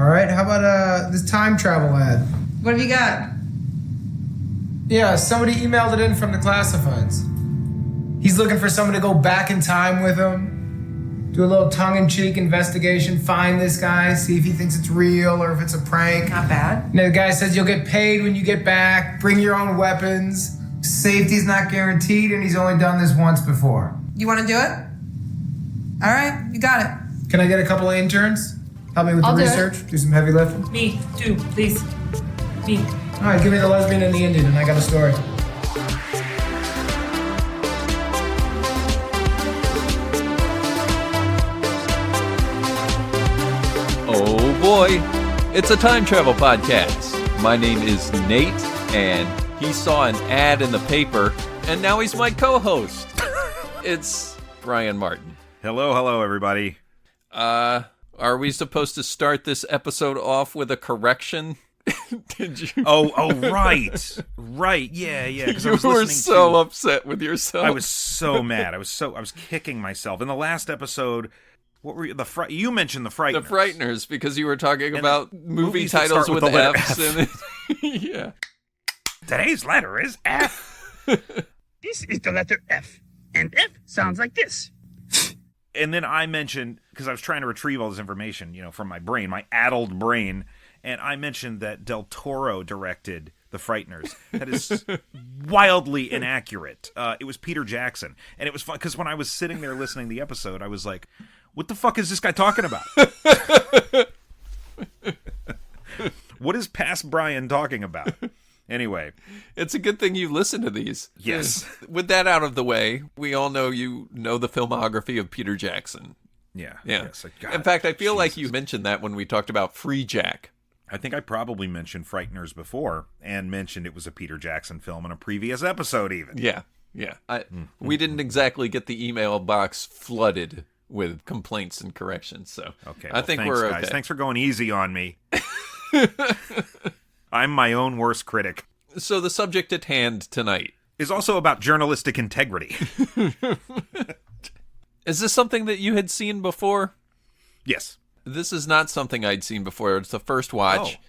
All right, how about this time travel ad? What have you got? Yeah, somebody emailed it in from the classifieds. He's looking for someone to go back in time with him, do a little tongue-in-cheek investigation, find this guy, see if he thinks it's real or if it's a prank. Not bad. And the guy says you'll get paid when you get back, bring your own weapons, safety's not guaranteed, and he's only done this once before. You want to do it? All right, you got it. Can I get a couple of interns? Help me with I'll the do research, do some heavy lifting? Me, too, please. Me. All right, give me the lesbian and the Indian, and I got a story. Oh boy, it's a time travel podcast. My name is Nate, and he saw an ad in the paper, and now he's my co-host. It's Brian Martin. Hello, everybody. Are we supposed to start this episode off with a correction? Did you? Oh, right, yeah. You were so upset with yourself. I was so mad. I was kicking myself. In the last episode, what were you? You mentioned the Frighteners. The Frighteners, because you were talking about movie movies that titles start with with the letter F's F. in it. Yeah. Today's letter is F. This is the letter F, and F sounds like this. And then I mentioned, because I was trying to retrieve all this information, from my brain, my addled brain, and I mentioned that Del Toro directed The Frighteners. That is wildly inaccurate. It was Peter Jackson. And it was fun, because when I was sitting there listening to the episode, I was like, what the fuck is this guy talking about? What is past Brian talking about? Anyway. It's a good thing you listen to these. Yes. With that out of the way, we all know you know the filmography of Peter Jackson. Yeah. Yes. God, in fact, I feel like Jesus. you mentioned that when we talked about Free Jack. I think I probably mentioned Frighteners before and mentioned it was a Peter Jackson film in a previous episode even. Yeah. We didn't exactly get the email box flooded with complaints and corrections, so Okay, I think thanks, we're guys. okay. Thanks for going easy on me. I'm my own worst critic. So the subject at hand tonight Is also about journalistic integrity. is this something that you had seen before? Yes. This is not something I'd seen before. It's the first watch. Oh.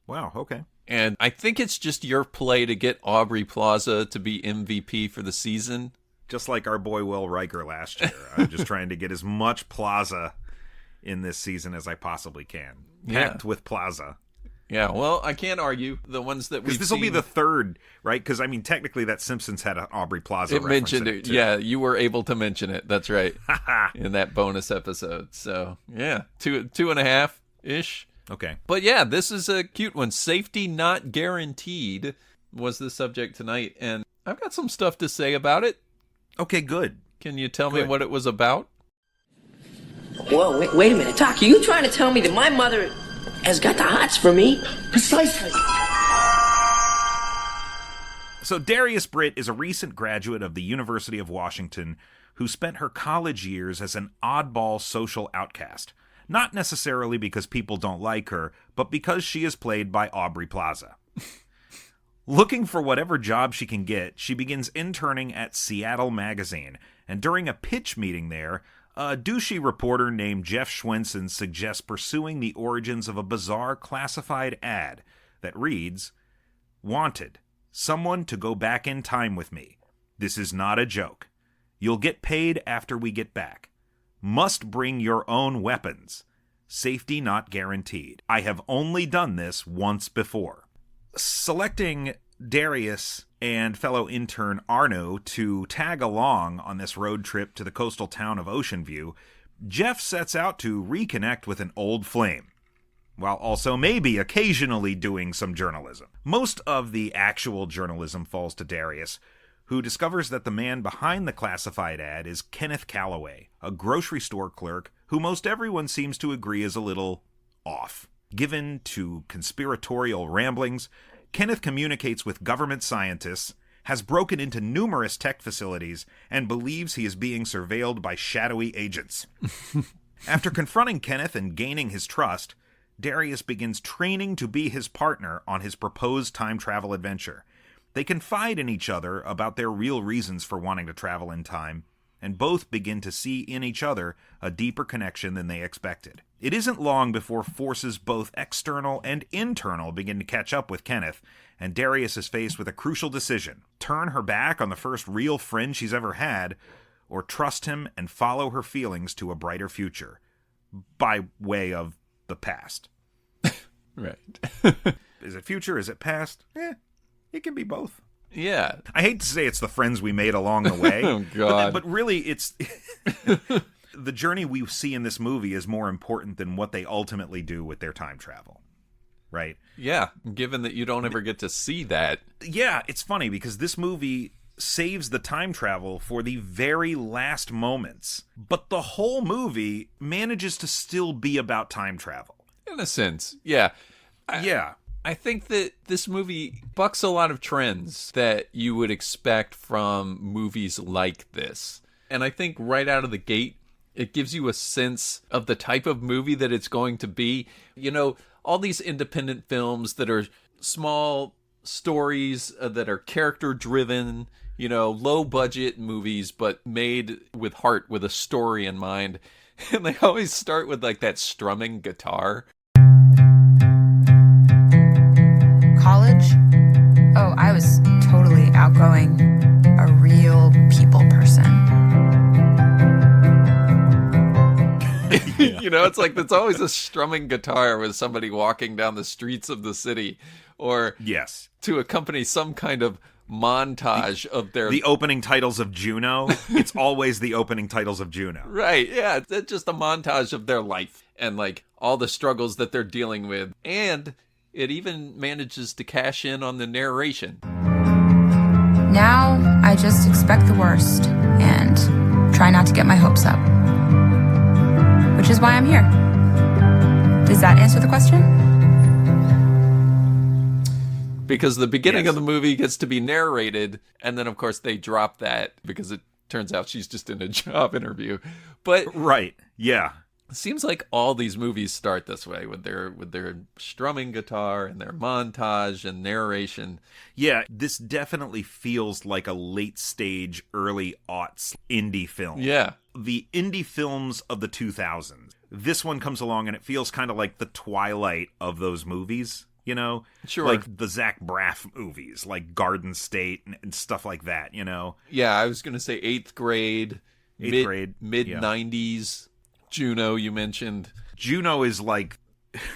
Wow, okay. And I think it's just your play to get Aubrey Plaza to be MVP for the season. Just like our boy Will Riker last year. I'm just trying to get as much Plaza in this season as I possibly can. Packed with Plaza. Yeah, well, I can't argue. The ones that we've Because this will be the third, right? Because, I mean, technically that Simpsons had an Aubrey Plaza reference mentioned in it. too. Yeah, you were able to mention it. That's right. In that bonus episode. So, yeah, two and a half-ish. Okay. But yeah, this is a cute one. Safety not guaranteed was the subject tonight. And I've got some stuff to say about it. Okay, good. Can you tell me what it was about? Whoa, wait a minute. Doc, are you trying to tell me that my mother has got the hots for me? Precisely. So Darius Britt is a recent graduate of the University of Washington who spent her college years as an oddball social outcast. Not necessarily because people don't like her, but because she is played by Aubrey Plaza. Looking for whatever job she can get, she begins interning at Seattle Magazine, and during a pitch meeting there, a douchey reporter named Jeff Schwenson suggests pursuing the origins of a bizarre classified ad that reads, "Wanted, someone to go back in time with me. This is not a joke. You'll get paid after we get back. Must bring your own weapons. Safety not guaranteed. I have only done this once before." Selecting Darius and fellow intern Arno to tag along on this road trip to the coastal town of Ocean View, Jeff sets out to reconnect with an old flame, while also maybe occasionally doing some journalism. Most of the actual journalism falls to Darius, who discovers that the man behind the classified ad is Kenneth Calloway, a grocery store clerk who most everyone seems to agree is a little off. Given to conspiratorial ramblings, Kenneth communicates with government scientists, has broken into numerous tech facilities, and believes he is being surveilled by shadowy agents. After confronting Kenneth and gaining his trust, Darius begins training to be his partner on his proposed time travel adventure. They confide in each other about their real reasons for wanting to travel in time, and both begin to see in each other a deeper connection than they expected. It isn't long before forces both external and internal begin to catch up with Kenneth, and Darius is faced with a crucial decision: turn her back on the first real friend she's ever had, or trust him and follow her feelings to a brighter future, by way of the past. Right. Is it future? Is it past? It can be both. Yeah. I hate to say it's the friends we made along the way. Oh, God. But really, it's... the journey we see in this movie is more important than what they ultimately do with their time travel. Right? Yeah, given that you don't ever get to see that. Yeah, it's funny because this movie saves the time travel for the very last moments, but the whole movie manages to still be about time travel. In a sense, yeah. Yeah. I think that this movie bucks a lot of trends that you would expect from movies like this. And I think right out of the gate, it gives you a sense of the type of movie that it's going to be. You know, all these independent films that are small stories that are character-driven, you know, low-budget movies, but made with heart, with a story in mind. And they always start with, like, that strumming guitar. College? Oh, I was totally outgoing. A real people person. You know, it's like, it's always a strumming guitar with somebody walking down the streets of the city, or Yes. to accompany some kind of montage of their... The opening titles of Juno. It's always the opening titles of Juno. Right, yeah, it's just a montage of their life and, like, all the struggles that they're dealing with. And it even manages to cash in on the narration. Now, I just expect the worst and try not to get my hopes up. Which is why I'm here. Does that answer the question? Because the beginning Yes. of the movie gets to be narrated, and then, of course, they drop that because it turns out she's just in a job interview. But Right. Yeah. it seems like all these movies start this way, with their strumming guitar and their montage and narration. Yeah, this definitely feels like a late stage, early aughts indie film. Yeah. The indie films of the 2000s. This one comes along and it feels kind of like the twilight of those movies, you know? Sure. Like the Zach Braff movies, like Garden State and stuff like that, you know? Yeah, I was going to say 8th grade, mid-90s. Juno, you mentioned. Juno is like,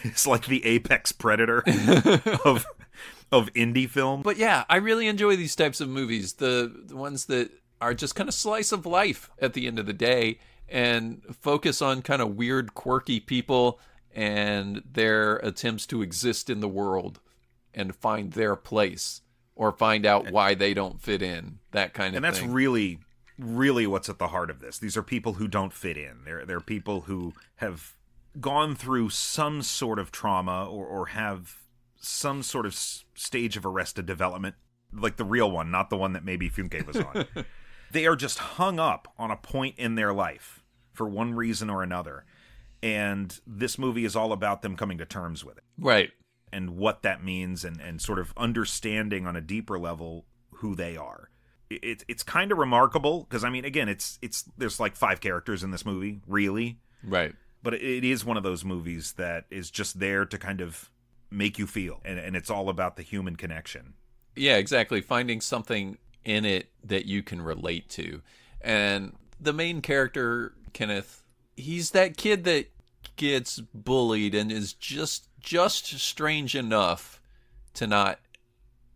it's like the apex predator of indie film. But yeah, I really enjoy these types of movies. The ones that are just kind of slice of life at the end of the day and focus on kind of weird, quirky people and their attempts to exist in the world and find their place or find out why they don't fit in, that kind of And that's thing. really what's at the heart of this. These are people who don't fit in. They're people who have gone through some sort of trauma or have some sort of stage of arrested development, like the real one, not the one that maybe Funke was on. They are just hung up on a point in their life for one reason or another. And this movie is all about them coming to terms with it. Right. And what that means and sort of understanding on a deeper level who they are. It's kind of remarkable because, I mean, again, it's there's like 5 characters in this movie, really. Right. But it is one of those movies that is just there to kind of make you feel. And it's all about the human connection. Yeah, exactly. Finding something in it that you can relate to. And the main character, Kenneth, he's that kid that gets bullied and is just strange enough to not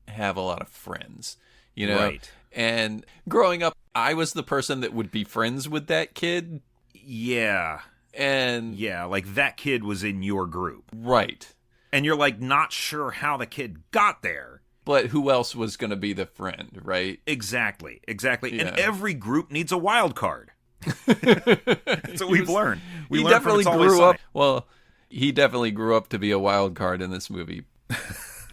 have a lot of friends, you know? Right. And growing up, I was the person that would be friends with that kid. Yeah. And Yeah, like that kid was in your group. right. And you're like not sure how the kid got there. But who else was going to be the friend, right? Exactly. Yeah. And every group needs a wild card. That's what we've learned. We He learned from definitely It's Always grew up. Sunny. Well, he definitely grew up to be a wild card in this movie.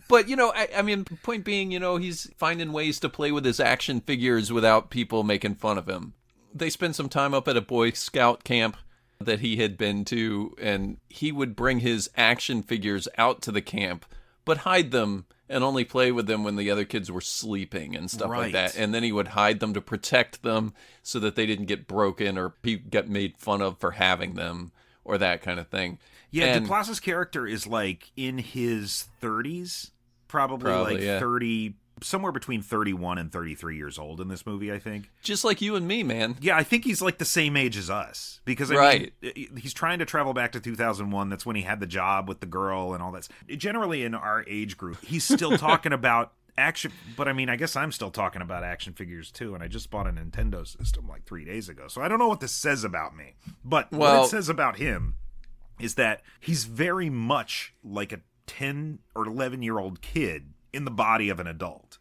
But, you know, I mean, point being, you know, he's finding ways to play with his action figures without people making fun of him. They spent some time up at a Boy Scout camp that he had been to, and he would bring his action figures out to the camp but hide them and only play with them when the other kids were sleeping and stuff like that. And then he would hide them to protect them so that they didn't get broken or get made fun of for having them or that kind of thing. Yeah, and Duplass's character is like in his 30s, probably like 30, somewhere between 31 and 33 years old in this movie, I think. Just like you and me, man. Yeah, I think he's like the same age as us. Because, I mean, he's trying to travel back to 2001. That's when he had the job with the girl and all that. Generally, in our age group, he's still talking about action. But, I mean, I guess I'm still talking about action figures, too. And I just bought a Nintendo system like 3 days ago. So I don't know what this says about me. But what it says about him is that he's very much like a 10 or 11-year-old kid in the body of an adult.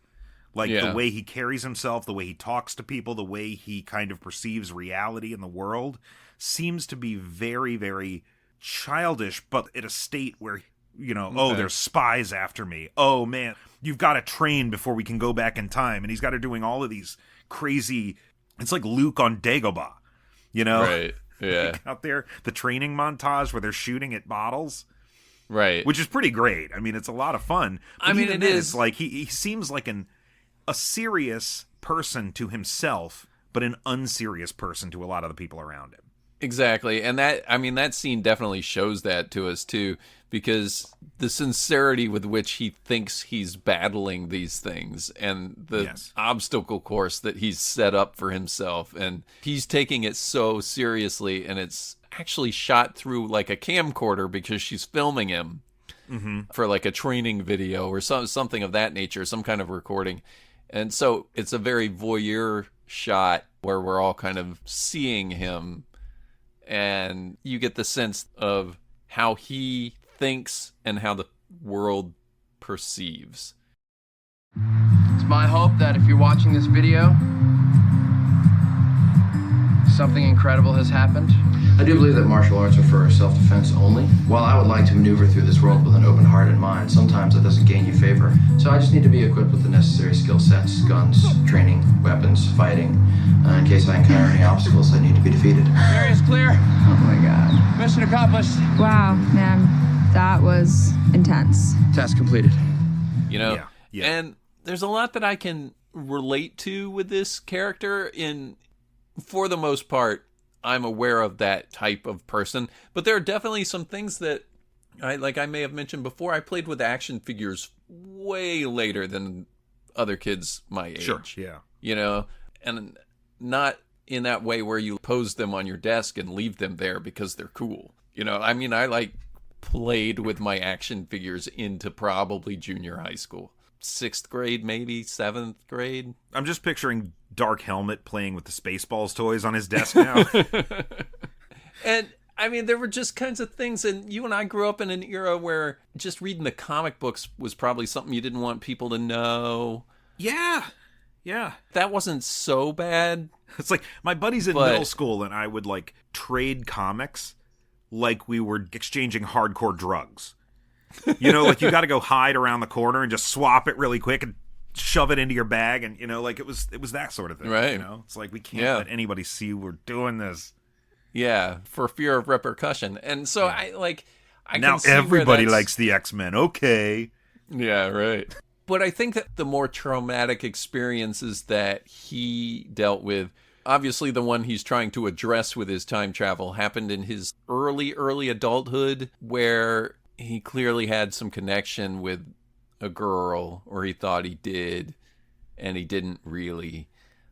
Like the way he carries himself, the way he talks to people, the way he kind of perceives reality in the world seems to be very, very childish, but at a state where, you know, oh, there's spies after me. Oh, man, you've got to train before we can go back in time. And he's got her doing all of these crazy, it's like Luke on Dagobah, you know? Right, yeah. Like out there, the training montage where they're shooting at bottles. Right. Which is pretty great. I mean, it's a lot of fun. But I mean, it is. It's like he seems like a serious person to himself, but an unserious person to a lot of the people around him. Exactly. And that scene definitely shows that to us too, because the sincerity with which he thinks he's battling these things and the obstacle course that he's set up for himself. And he's taking it so seriously, and it's actually shot through like a camcorder because she's filming him for like a training video or something of that nature, some kind of recording. And so it's a very voyeur shot where we're all kind of seeing him, and you get the sense of how he thinks and how the world perceives. It's my hope that if you're watching this video, something incredible has happened. I do believe that martial arts are for self-defense only. While I would like to maneuver through this world with an open heart and mind, sometimes that doesn't gain you favor. So I just need to be equipped with the necessary skill sets, guns, training, weapons, fighting, in case I encounter any obstacles that need to be defeated. Area is clear. Oh my God. Mission accomplished. Wow, man, that was intense. Task completed. You know, and there's a lot that I can relate to with this character. For the most part, I'm aware of that type of person, but there are definitely some things that I may have mentioned before. I played with action figures way later than other kids my age. Sure, yeah. You know, and not in that way where you pose them on your desk and leave them there because they're cool. You know, I mean, I played with my action figures into probably junior high school. 6th grade, maybe 7th grade. I'm just picturing Dark Helmet playing with the Spaceballs toys on his desk now. And I mean, there were just kinds of things, and you and I grew up in an era where just reading the comic books was probably something you didn't want people to know. Yeah. That wasn't so bad. It's like my buddies in middle school and I would like trade comics like we were exchanging hardcore drugs. You know, like you got to go hide around the corner and just swap it really quick and shove it into your bag, and you know, like it was that sort of thing. Right. You know, it's like we can't let anybody see we're doing this. Yeah, for fear of repercussion. And so I now can see everybody likes the X-Men. Okay. Yeah, right. But I think that the more traumatic experiences that he dealt with, obviously the one he's trying to address with his time travel, happened in his early adulthood, where he clearly had some connection with a girl, or he thought he did, and he didn't really.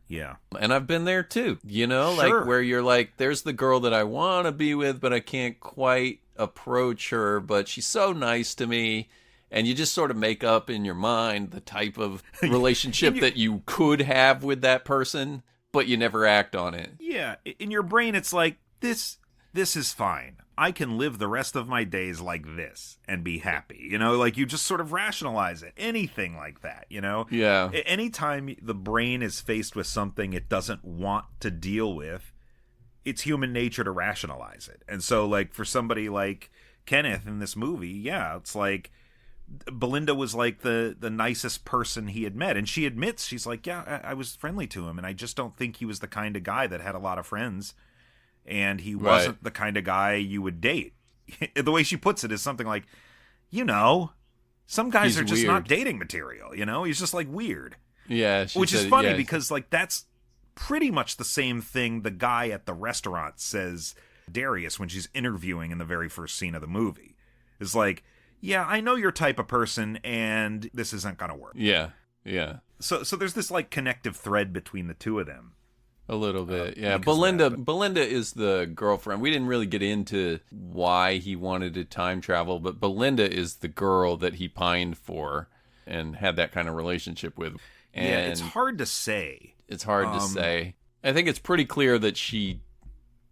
Yeah. And I've been there too, you know, Sure. like where you're like, there's the girl that I want to be with, but I can't quite approach her, but she's so nice to me. And you just sort of make up in your mind the type of relationship that you could have with that person, but you never act on it. Yeah. In your brain, it's like, this is fine. I can live the rest of my days like this and be happy. You know, like you just sort of rationalize it. Anything like that, you know? Yeah. Anytime the brain is faced with something it doesn't want to deal with, it's human nature to rationalize it. And so, like, for somebody like Kenneth in this movie, yeah, it's like Belinda was like the nicest person he had met. And she admits, she's like, yeah, I was friendly to him. And I just don't think he was the kind of guy that had a lot of friends. And he wasn't the kind of guy you would date. The way she puts it is something like, you know, Some guys He's are just weird. not dating material, you know? He's just like weird. Yeah. Which is funny because like that's pretty much the same thing the guy at the restaurant says Darius when she's interviewing in the very first scene of the movie. Is like, yeah, I know your type of person and this isn't going to work. Yeah. Yeah. So there's this like connective thread between the two of them. A little bit, yeah. because of that, Belinda is the girlfriend. We didn't really get into why he wanted to time travel, but Belinda is the girl that he pined for and had that kind of relationship with. And yeah, it's hard to say. It's hard to say. I think it's pretty clear that she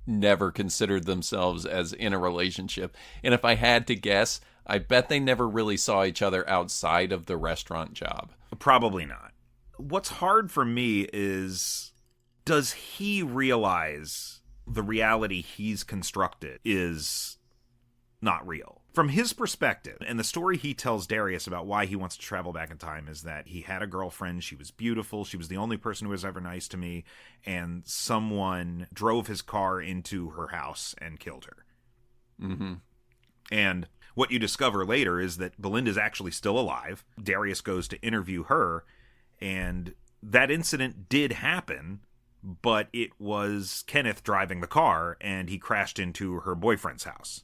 never considered themselves as in a relationship. And if I had to guess, I bet they never really saw each other outside of the restaurant job. Probably not. What's hard for me is, does he realize the reality he's constructed is not real? From his perspective, and the story he tells Darius about why he wants to travel back in time is that he had a girlfriend, she was beautiful, she was the only person who was ever nice to me, and someone drove his car into her house and killed her. Mm-hmm. And what you discover later is that Belinda's actually still alive. Darius goes to interview her, and that incident did happen, but it was Kenneth driving the car, and he crashed into her boyfriend's house.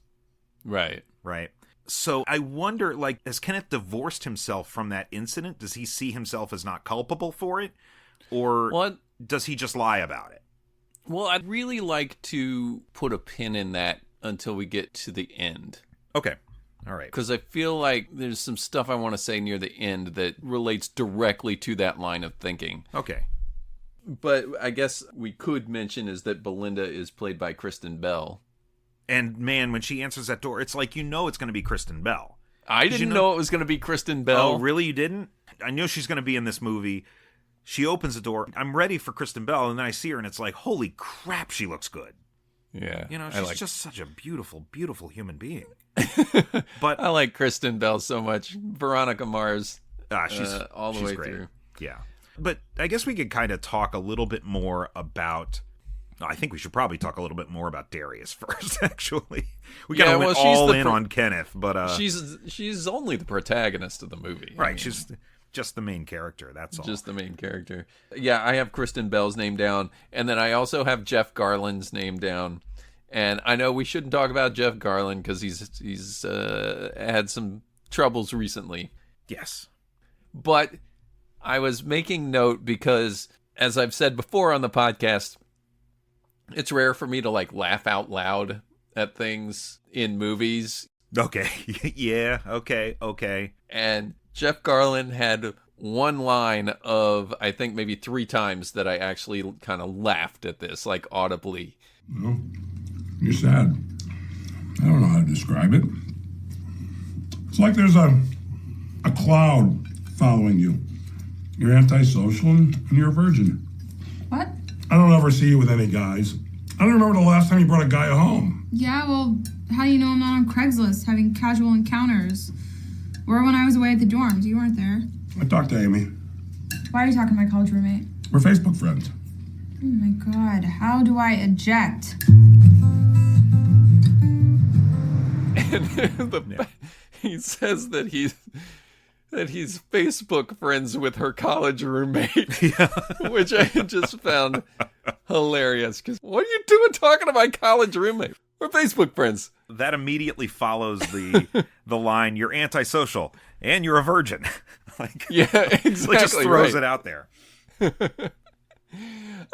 Right. Right. So I wonder, like, has Kenneth divorced himself from that incident? Does he see himself as not culpable for it? Or does he just lie about it? Well, I'd really like to put a pin in that until we get to the end. Okay. All right. Because I feel like there's some stuff I want to say near the end that relates directly to that line of thinking. Okay. But I guess we could mention is that Belinda is played by Kristen Bell. And man, when she answers that door, it's like, you know it's going to be Kristen Bell. I didn't know it was going to be Kristen Bell. Oh, really? You didn't? I knew she's going to be in this movie. She opens the door. I'm ready for Kristen Bell, and then I see her, and it's like, holy crap, she looks good. Yeah. You know, she's just such a beautiful, beautiful human being. But I like Kristen Bell so much. Veronica Mars. She's all the way great. through. Yeah. But I guess we could kind of talk a little bit more about... I think we should probably talk a little bit more about Darius first, actually. We kind of went all in on Kenneth, but... she's only the protagonist of the movie. Right, she's just the main character, that's all. Just the main character. Yeah, I have Kristen Bell's name down, and then I also have Jeff Garland's name down. And I know we shouldn't talk about Jeff Garland because he's had some troubles recently. Yes. But I was making note because, as I've said before on the podcast, it's rare for me to like laugh out loud at things in movies. Okay. Yeah. Okay. And Jeff Garland had one line of, I think maybe 3 times that I actually kind of laughed at this, like audibly. Well, you're sad. I don't know how to describe it. It's like there's a cloud following you. You're antisocial and you're a virgin. What? I don't ever see you with any guys. I don't remember the last time you brought a guy home. Yeah, well, how do you know I'm not on Craigslist having casual encounters? Or when I was away at the dorms, you weren't there. I talked to Amy. Why are you talking to my college roommate? We're Facebook friends. Oh my god, how do I eject? And he says that he's Facebook friends with her college roommate, which I just found hilarious. Because what are you doing talking to my college roommate? We're Facebook friends. That immediately follows the line, you're antisocial and you're a virgin. Yeah, exactly. It just throws it out there.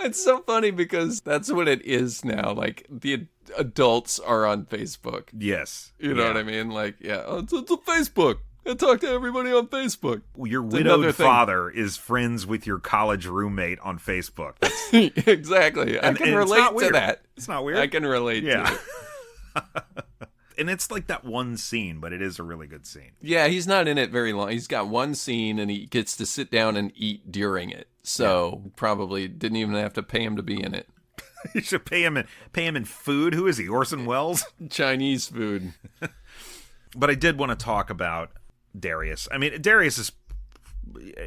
It's so funny because that's what it is now. Like, the adults are on Facebook. Yes. You know what I mean? Like, yeah, it's a Facebook. I talk to everybody on Facebook. Your widowed father is friends with your college roommate on Facebook. Exactly. I can relate to that. It's not weird. I can relate to it. And it's like that one scene, but it is a really good scene. Yeah, he's not in it very long. He's got one scene, and he gets to sit down and eat during it. So probably didn't even have to pay him to be in it. You should pay him in food. Who is he? Orson Welles? Chinese food. But I did want to talk about Darius. I mean, Darius is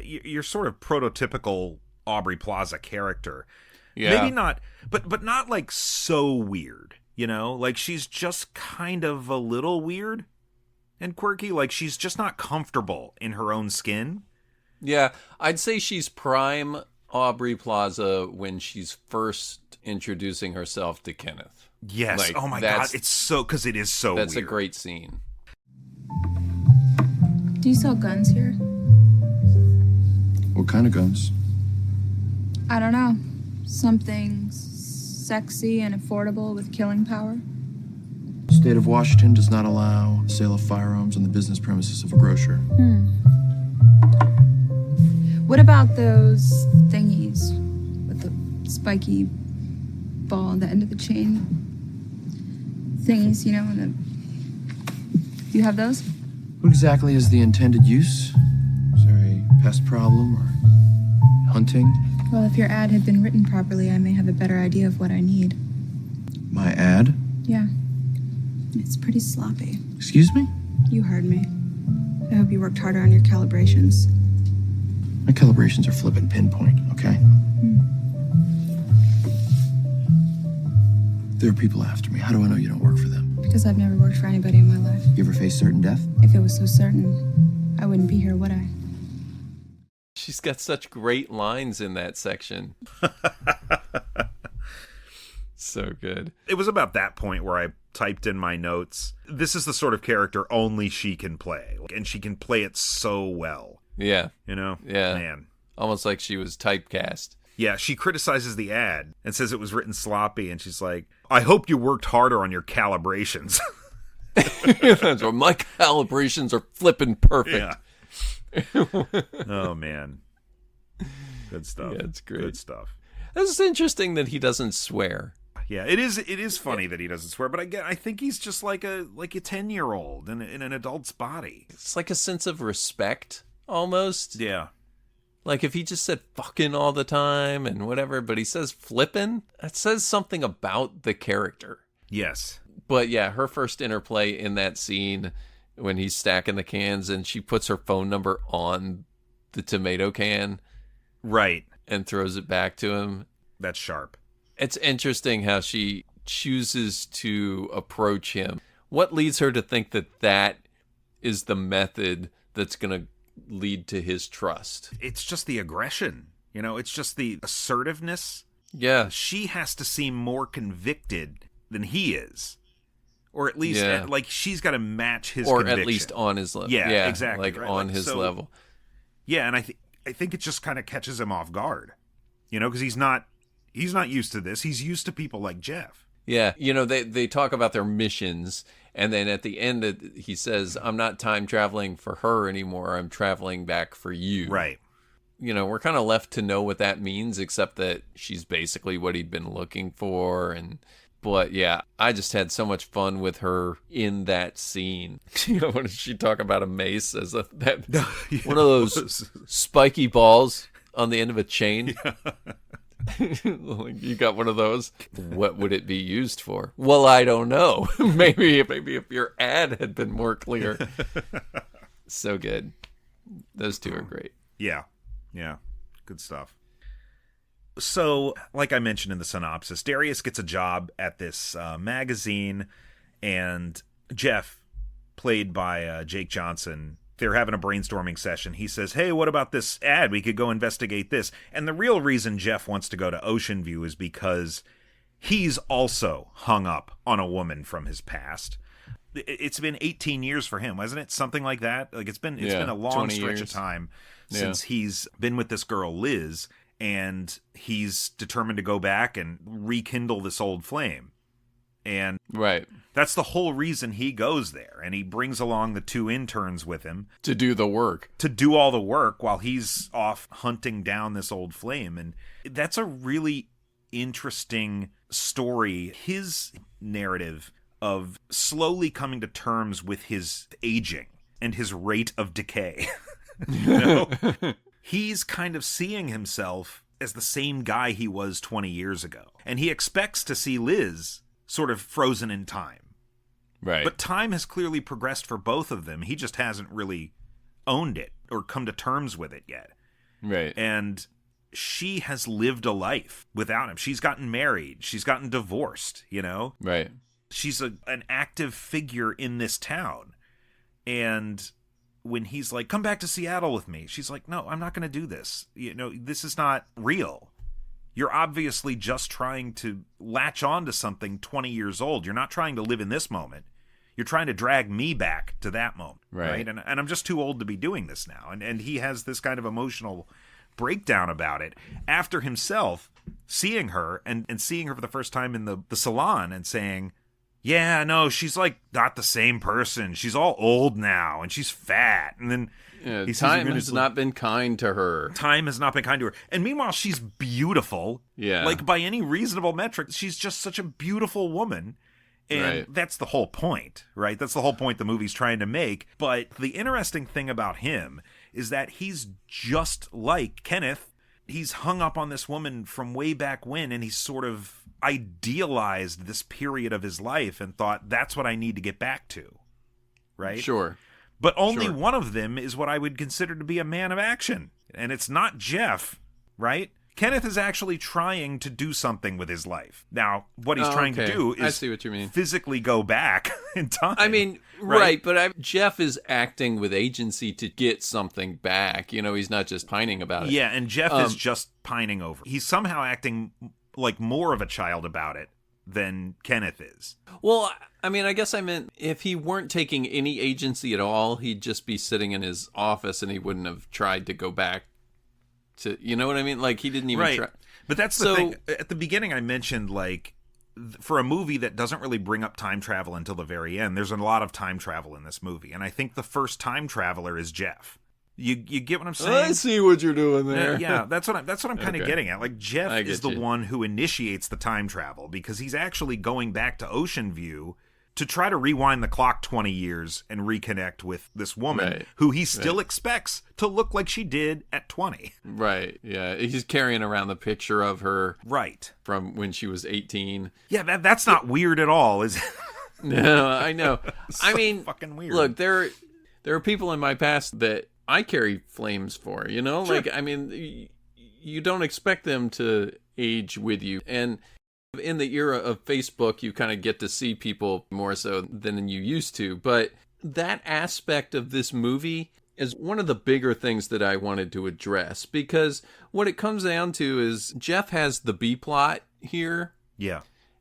your sort of prototypical Aubrey Plaza character. Yeah. Maybe not, but not like so weird. You know, like she's just kind of a little weird and quirky. Like, she's just not comfortable in her own skin. Yeah, I'd say she's prime Aubrey Plaza when she's first introducing herself to Kenneth. Yes. Like, oh my God. It's so, because it is so That's weird. a great scene. Do you sell guns here? What kind of guns? I don't know. Something sexy and affordable with killing power? State of Washington does not allow sale of firearms on the business premises of a grocer. What about those thingies with the spiky ball on the end of the chain? Thingies, you know, and the... You have those? What exactly is the intended use? Is there a pest problem or hunting? Well, if your ad had been written properly, I may have a better idea of what I need. My ad? Yeah. It's pretty sloppy. Excuse me? You heard me. I hope you worked harder on your calibrations. My calibrations are flippin' pinpoint, okay? There are people after me. How do I know you don't work for them? Because I've never worked for anybody in my life. You ever face certain death? If it was so certain, I wouldn't be here, would I? She's got such great lines in that section. So good. It was about that point where I typed in my notes, this is the sort of character only she can play. And she can play it so well. Yeah. You know? Yeah. Man. Almost like she was typecast. Yeah, she criticizes the ad and says it was written sloppy. And she's like, I hope you worked harder on your calibrations. That's right. My calibrations are flipping perfect. Yeah. Oh, man. Good stuff. Yeah, it's great. Good stuff. It's interesting that he doesn't swear. Yeah, it is funny that he doesn't swear, but again, I think he's just like a 10-year-old in an adult's body. It's like a sense of respect, almost. Yeah. Like if he just said fucking all the time and whatever, but he says flippin', that says something about the character. Yes. But yeah, her first interplay in that scene when he's stacking the cans and she puts her phone number on the tomato can. Right. And throws it back to him. That's sharp. It's interesting how she chooses to approach him. What leads her to think that that is the method that's going to lead to his trust? It's just the aggression. You know, it's just the assertiveness. Yeah. She has to seem more convicted than he is. Or at least, like, she's got to match his conviction. Or at least on his level. Yeah, exactly. Like, right? on his level. Yeah, and I think it just kind of catches him off guard. You know, because he's not used to this. He's used to people like Jeff. Yeah, you know, they talk about their missions, and then at the end he says, I'm not time traveling for her anymore, I'm traveling back for you. Right. You know, we're kind of left to know what that means, except that she's basically what he'd been looking for. But yeah, I just had so much fun with her in that scene. You know, when she talk about a mace as one of those spiky balls on the end of a chain. Yeah. You got one of those. What would it be used for? Well, I don't know. maybe if your ad had been more clear. So good. Those two are great. Yeah. Good stuff. So, like I mentioned in the synopsis, Darius gets a job at this magazine, and Jeff, played by Jake Johnson, they're having a brainstorming session. He says, hey, what about this ad? We could go investigate this. And the real reason Jeff wants to go to Ocean View is because he's also hung up on a woman from his past. It's been 18 years for him, hasn't it? Something like that. Like it's been a long stretch of time since he's been with this girl, Liz, and he's determined to go back and rekindle this old flame. And that's the whole reason he goes there. And he brings along the two interns with him. To do the work. To do all the work while he's off hunting down this old flame. And that's a really interesting story. His narrative of slowly coming to terms with his aging and his rate of decay. You know? He's kind of seeing himself as the same guy he was 20 years ago. And he expects to see Liz sort of frozen in time. Right. But time has clearly progressed for both of them. He just hasn't really owned it or come to terms with it yet. Right. And she has lived a life without him. She's gotten married. She's gotten divorced, you know? Right. She's an active figure in this town. And when he's like, come back to Seattle with me, she's like, no, I'm not going to do this. This is not real. You're obviously just trying to latch on to something 20 years old. You're not trying to live in this moment. You're trying to drag me back to that moment. Right. And I'm just too old to be doing this now. And he has this kind of emotional breakdown about it after himself seeing her and seeing her for the first time in the salon and saying, yeah, no, she's like not the same person. She's all old now and she's fat. And then time has not been kind to her. Time has not been kind to her. And meanwhile, she's beautiful. Yeah. Like by any reasonable metric, she's just such a beautiful woman. And that's the whole point, right? That's the whole point the movie's trying to make. But the interesting thing about him is that he's just like Kenneth. He's hung up on this woman from way back when, and he's sort of idealized this period of his life and thought, that's what I need to get back to, right? Sure. But only one of them is what I would consider to be a man of action. And it's not Jeff, right? Kenneth is actually trying to do something with his life. Now, what he's trying to do is I see what you mean. Physically go back in time. I mean, right, but Jeff is acting with agency to get something back. He's not just pining about it. Yeah, and Jeff is just pining over. He's somehow acting like more of a child about it than Kenneth is. Well, I mean, I guess I meant if he weren't taking any agency at all, he'd just be sitting in his office and he wouldn't have tried to go back. You know what I mean? Like, he didn't even try. But that's the thing. At the beginning, I mentioned, like, for a movie that doesn't really bring up time travel until the very end, there's a lot of time travel in this movie. And I think the first time traveler is Jeff. You get what I'm saying? I see what you're doing there. Yeah, that's what I'm kind of getting at. Like, Jeff is the one who initiates the time travel because he's actually going back to Ocean View to try to rewind the clock 20 years and reconnect with this woman who he still expects to look like she did at 20. Right, yeah. He's carrying around the picture of her from when she was 18. Yeah, that's not weird at all, is it? No, I know. I mean, fucking weird. Look, there are people in my past that I carry flames for, Sure. Like, I mean, you don't expect them to age with you. And in the era of Facebook, you kind of get to see people more so than you used to. But that aspect of this movie is one of the bigger things that I wanted to address. Because what it comes down to is Jeff has the B plot here. Yeah.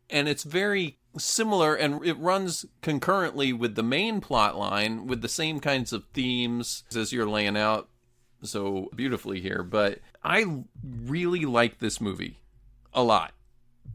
And it's very similar, and it runs concurrently with the main plot line with the same kinds of themes as you're laying out so beautifully here. But I really like this movie a lot.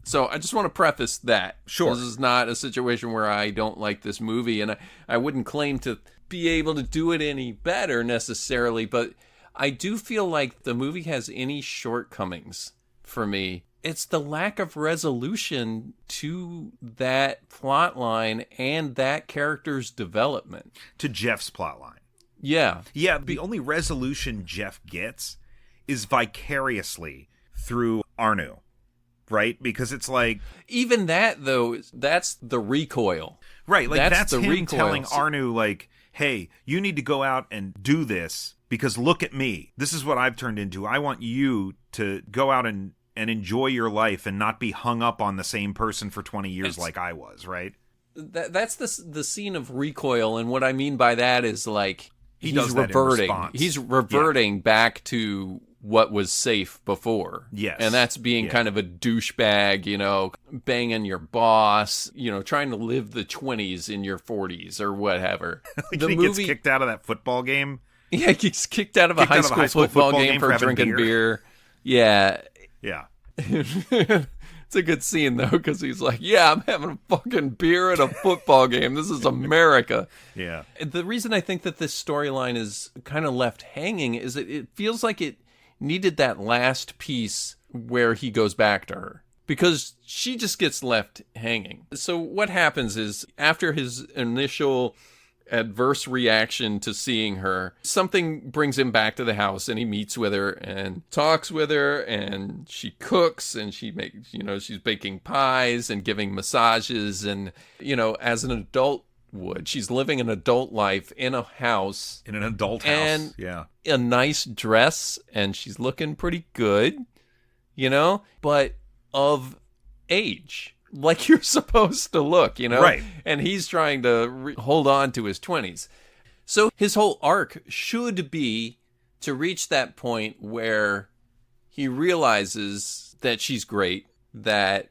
So I just want to preface that. Sure. This is not a situation where I don't like this movie, and I wouldn't claim to be able to do it any better necessarily, but I do feel like the movie has any shortcomings for me. It's the lack of resolution to that plot line and that character's development. To Jeff's plot line. Yeah. Yeah, the only resolution Jeff gets is vicariously through Arnu. Right? Because it's like... Even that, though, that's the recoil. Right, like that's the him recoil. Telling Arnu, like, hey, you need to go out and do this because look at me. This is what I've turned into. I want you to go out and enjoy your life and not be hung up on the same person for 20 years like I was, right? That's the scene of recoil, and what I mean by that is, like, he's reverting. He's reverting back to what was safe before. Yes. And that's being kind of a douchebag, banging your boss, trying to live the 20s in your 40s or whatever. Like he gets kicked out of that football game. Yeah, he gets kicked out of a high school football game for drinking beer. Yeah. Yeah. It's a good scene, though, because he's like, yeah, I'm having a fucking beer at a football game. This is America. Yeah. The reason I think that this storyline is kind of left hanging is that it feels like it needed that last piece where he goes back to her, because she just gets left hanging. So what happens is, after his initial adverse reaction to seeing her, something brings him back to the house, and he meets with her and talks with her, and she cooks, and she makes, she's baking pies and giving massages, and, as an adult would. She's living an adult life in a house. In an adult house, and yeah. A nice dress, and she's looking pretty good, but of age. Like you're supposed to look, Right. And he's trying to hold on to his 20s. So his whole arc should be to reach that point where he realizes that she's great, that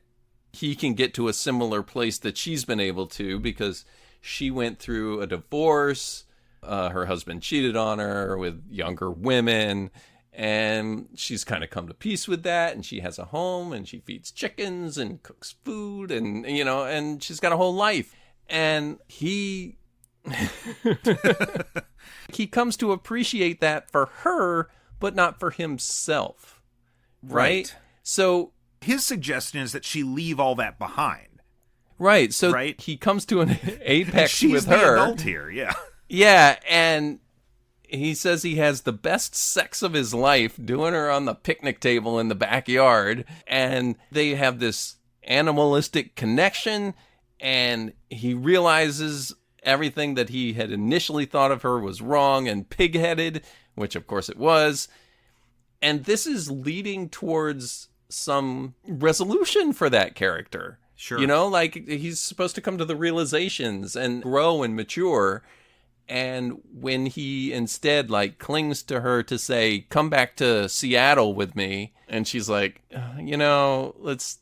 he can get to a similar place that she's been able to because she went through a divorce. Her husband cheated on her with younger women, and she's kind of come to peace with that. And she has a home, and she feeds chickens and cooks food, and and she's got a whole life. And he he comes to appreciate that for her, but not for himself. Right? So his suggestion is that she leave all that behind. Right. So right? He comes to an apex she's with the her. Adult here, yeah. Yeah, and he says he has the best sex of his life doing her on the picnic table in the backyard, and they have this animalistic connection, and he realizes everything that he had initially thought of her was wrong and pig-headed, which of course it was. And this is leading towards some resolution for that character. Sure. He's supposed to come to the realizations and grow and mature. And when he instead clings to her to say, come back to Seattle with me. And she's like, let's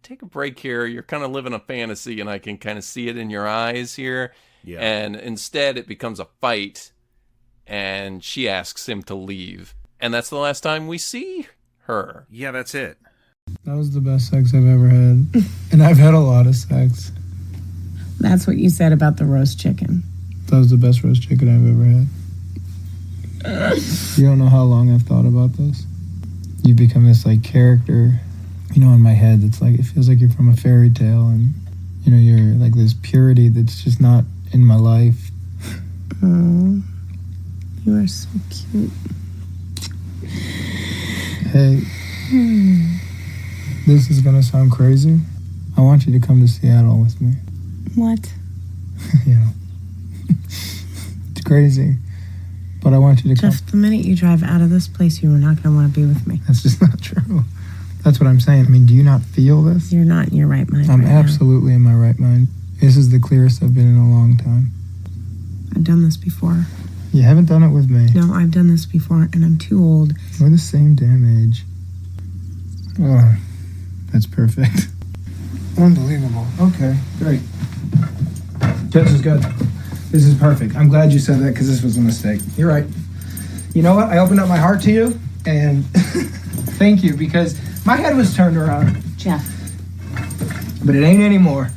take a break here. You're kind of living a fantasy and I can kind of see it in your eyes here. Yeah. And instead it becomes a fight and she asks him to leave. And that's the last time we see her. Yeah, that's it. That was the best sex I've ever had. And I've had a lot of sex. That's what you said about the roast chicken. That was the best roast chicken I've ever had. You don't know how long I've thought about this. You become this character, in my head. It's it feels like you're from a fairy tale, and you're this purity that's just not in my life. Oh, you are so cute. Hey, this is gonna sound crazy. I want you to come to Seattle with me. What? It's crazy, but I want you to come. Jeff, the minute you drive out of this place, you are not going to want to be with me. That's just not true. That's what I'm saying. I mean, do you not feel this? You're not in your right mind. I'm absolutely in my right mind. This is the clearest I've been in a long time. I've done this before. You haven't done it with me. No, I've done this before, and I'm too old. We're the same damn age. Oh, that's perfect. Unbelievable. Okay, great. This is good. This is perfect. I'm glad you said that because this was a mistake. You're right. You know what? I opened up my heart to you, and thank you, because my head was turned around. Jeff. But it ain't anymore.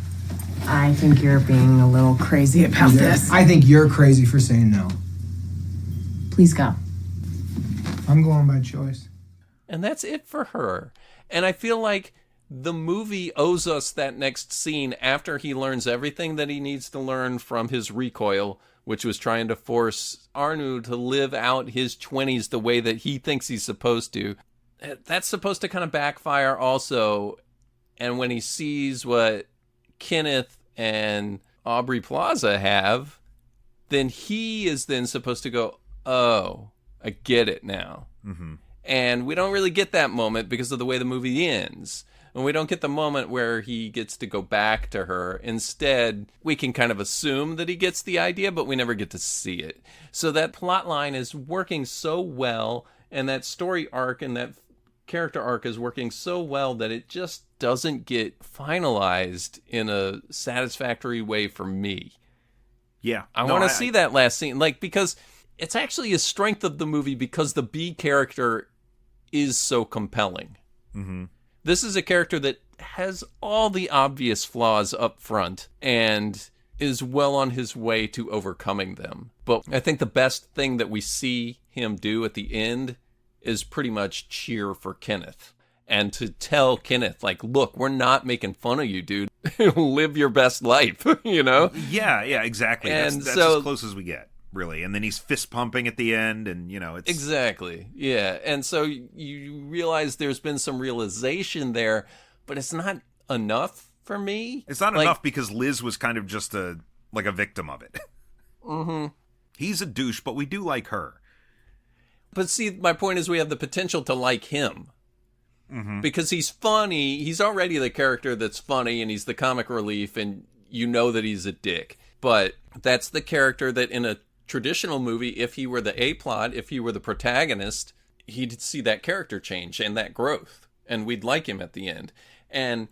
I think you're being a little crazy about this. I think you're crazy for saying no. Please go. I'm going by choice. And that's it for her. And I feel like the movie owes us that next scene after he learns everything that he needs to learn from his recoil, which was trying to force Arnu to live out his 20s the way that he thinks he's supposed to. That's supposed to kind of backfire also. And when he sees what Kenneth and Aubrey Plaza have, then he is then supposed to go, oh, I get it now. Mm-hmm. And we don't really get that moment because of the way the movie ends. And we don't get the moment where he gets to go back to her. Instead, we can kind of assume that he gets the idea, but we never get to see it. So that plot line is working so well, and that story arc and that character arc is working so well that it just doesn't get finalized in a satisfactory way for me. Yeah. I want to see that last scene. Because it's actually a strength of the movie because the B character is so compelling. Mm-hmm. This is a character that has all the obvious flaws up front and is well on his way to overcoming them. But I think the best thing that we see him do at the end is pretty much cheer for Kenneth. And to tell Kenneth, look, we're not making fun of you, dude. Live your best life, Yeah, exactly. And that's as close as we get. Really, and then he's fist pumping at the end, and it's exactly, yeah. And so you realize there's been some realization there, but it's not enough for me. It's not enough because Liz was kind of just a victim of it. Mm-hmm. He's a douche, but we do like her. But see, my point is we have the potential to like him. Mm-hmm. Because he's funny. He's already the character that's funny, and he's the comic relief, and you know that he's a dick. But that's the character that in a traditional movie, if he were the A-plot, if he were the protagonist, he'd see that character change and that growth, and we'd like him at the end. And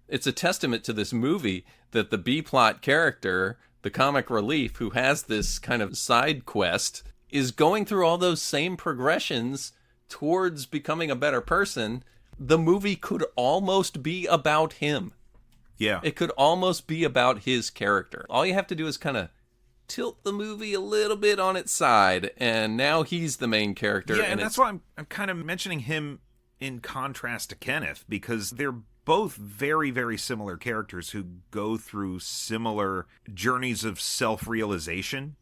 it's a testament to this movie that the B-plot character, the comic relief who has this kind of side quest, is going through all those same progressions towards becoming a better person. The movie could almost be about him. Yeah. It could almost be about his character. All you have to do is kind of tilt the movie a little bit on its side, and now he's the main character. Yeah, and that's why I'm kind of mentioning him in contrast to Kenneth, because they're both very, very similar characters who go through similar journeys of self-realization.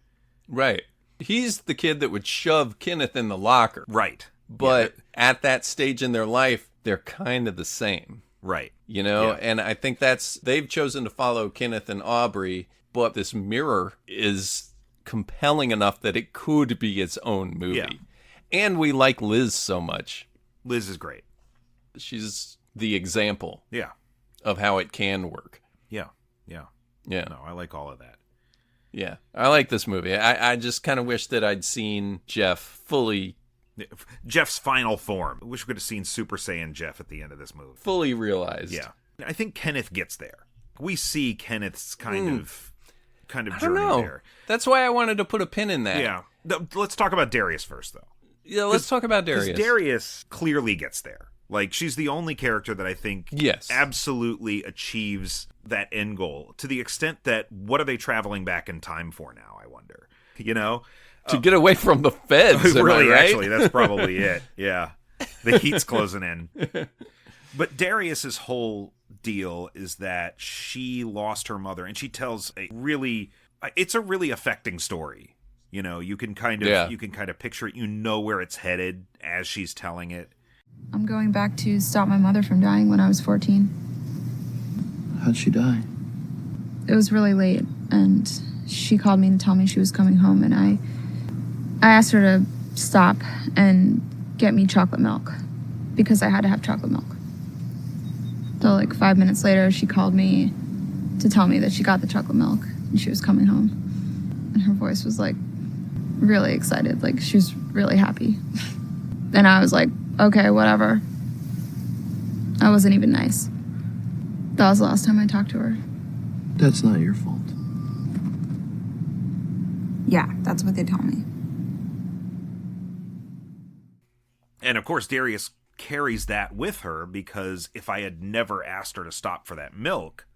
Right. He's the kid that would shove Kenneth in the locker. Right. But at that stage in their life, they're kind of the same. Right. You know, Yeah. and I think they've chosen to follow Kenneth and Aubrey, but this mirror is compelling enough that it could be its own movie. Yeah. And we like Liz so much. Liz is great. She's the example Yeah. of how it can work. Yeah. Yeah. Yeah. No, I like all of that. Yeah. I like this movie. I just kind of wish that I'd seen Jeff fully Jeff's final form. I wish we could have seen Super Saiyan Jeff at the end of this movie. fully realized. Yeah. I think Kenneth gets there. We see Kenneth's kind of I don't journey know. there. That's why I wanted to put a pin in that. Yeah. Let's talk about Darius first, though. Yeah, let's talk about Darius. Because Darius clearly gets there. Like, she's the only character that I think absolutely achieves that end goal, to the extent that what are they traveling back in time for now, I wonder? You know? To get away from the feds, really, right? actually, that's probably it. Yeah. The heat's closing in. But Darius's whole deal is that she lost her mother, and she tells it's a really affecting story. You know, you can kind of picture it, you know where it's headed as she's telling it. I'm going back to stop my mother from dying when I was 14. How'd she die? It was really late, and she called me to tell me she was coming home, and I asked her to stop and get me chocolate milk because I had to have chocolate milk. So like 5 minutes later, she called me to tell me that she got the chocolate milk and she was coming home. And her voice was like really excited, like she was really happy. And I was like, okay, whatever. I wasn't even nice. That was the last time I talked to her. That's not your fault. Yeah, that's what they tell me. And of course, Darius carries that with her, because if I had never asked her to stop for that milk,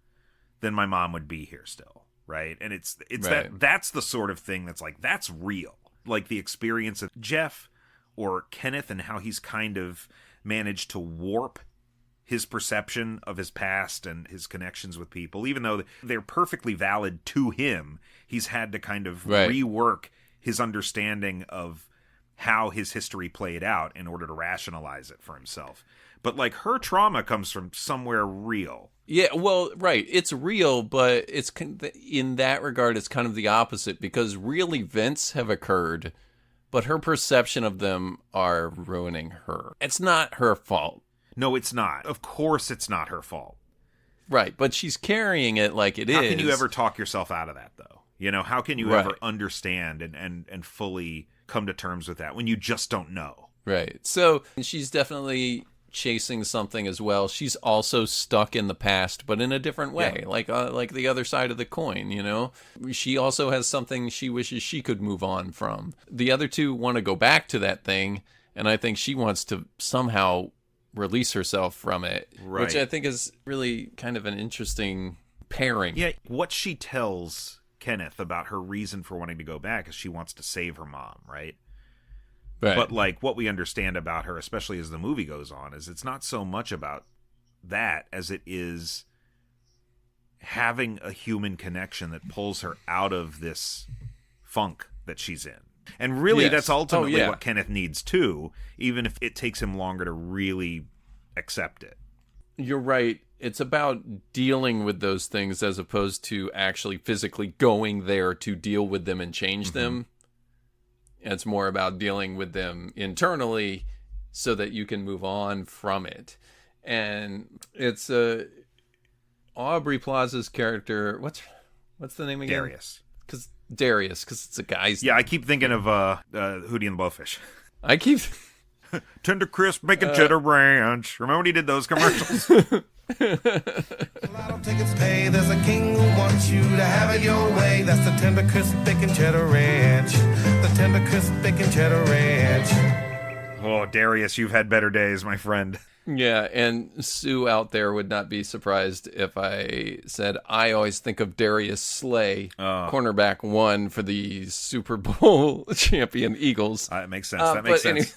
then my mom would be here still, right? And it's right. that's the sort of thing that's like, that's real. Like the experience of Jeff or Kenneth and how he's kind of managed to warp his perception of his past and his connections with people, even though they're perfectly valid to him. He's had to kind of rework his understanding of how his history played out in order to rationalize it for himself. But like, her trauma comes from somewhere real. Yeah, well, right. It's real, but it's in that regard, it's kind of the opposite, because real events have occurred, but her perception of them are ruining her. It's not her fault. No, it's not. Of course it's not her fault. Right, but she's carrying it like it is. How can you ever talk yourself out of that, though? You know, how can you ever understand and fully come to terms with that when you just don't know? Right. So she's definitely chasing something as well. She's also stuck in the past, but in a different way, like the other side of the coin, you know? She also has something she wishes she could move on from. The other two want to go back to that thing, and I think she wants to somehow release herself from it, which I think is really kind of an interesting pairing. Yeah, what she tells Kenneth about her reason for wanting to go back is she wants to save her mom, right? But like, what we understand about her, especially as the movie goes on, is it's not so much about that as it is having a human connection that pulls her out of this funk that she's in. And really, that's ultimately what Kenneth needs too, even if it takes him longer to really accept it. You're right. It's about dealing with those things as opposed to actually physically going there to deal with them and change them. It's more about dealing with them internally so that you can move on from it. And it's Aubrey Plaza's character. What's the name again? Darius. Because Darius, because it's a guy's Yeah, I keep thinking of Hootie and the Blowfish. I keep... Tender crisp bacon cheddar ranch. Remember when he did those commercials? Tickets pay. There's a king who wants you to have it your way. That's the tender crisp bacon cheddar ranch. The tender crisp bacon cheddar ranch. Oh, Darius, you've had better days, my friend. Yeah, and Sue out there would not be surprised if I said I always think of Darius Slay, cornerback 1 for the Super Bowl champion Eagles. That makes sense. That makes sense.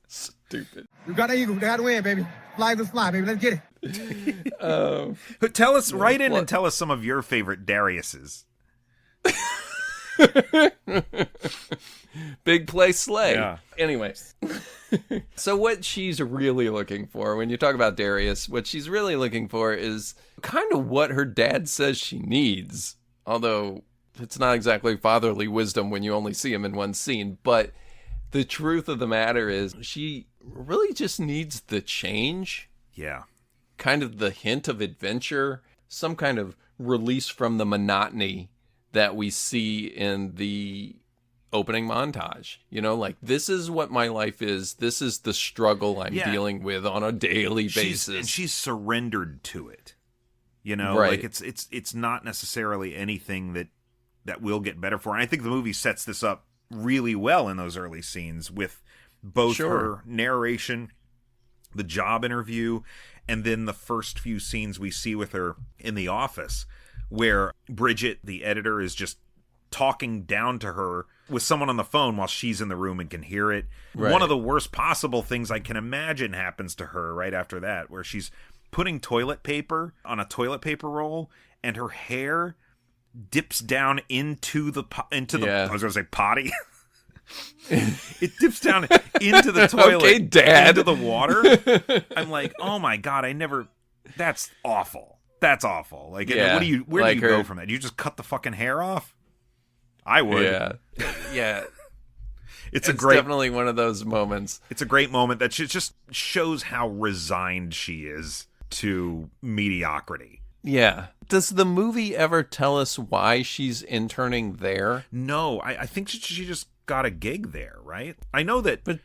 Stupid. We got an eagle. We got to win, baby. Fly the fly, baby. Let's get it. Tell us, write in and tell us some of your favorite Dariuses. Big play Slay. Yeah. Anyway, so what she's really looking for, when you talk about Darius, what she's really looking for is kind of what her dad says she needs. Although it's not exactly fatherly wisdom when you only see him in one scene. But the truth of the matter is she really just needs the change. Yeah. Kind of the hint of adventure, some kind of release from the monotony that we see in the opening montage. You know, like, this is what my life is. This is the struggle I'm dealing with on a daily basis. And she's surrendered to it. You know, right. Like it's not necessarily anything that will get better for her. And I think the movie sets this up really well in those early scenes with both her narration, the job interview, and then the first few scenes we see with her in the office, where Bridget, the editor, is just talking down to her with someone on the phone while she's in the room and can hear it. Right. One of the worst possible things I can imagine happens to her right after that, where she's putting toilet paper on a toilet paper roll and her hair dips down into the I was going to say potty. It dips down into the toilet, okay, Dad. into the water. I'm like, oh my God, that's awful. That's awful. Like, where do you go from that? Do you just cut the fucking hair off? I would. Yeah. It's definitely one of those moments. It's a great moment that just shows how resigned she is to mediocrity. Yeah. Does the movie ever tell us why she's interning there? No, I think she just got a gig there, right? I know that, but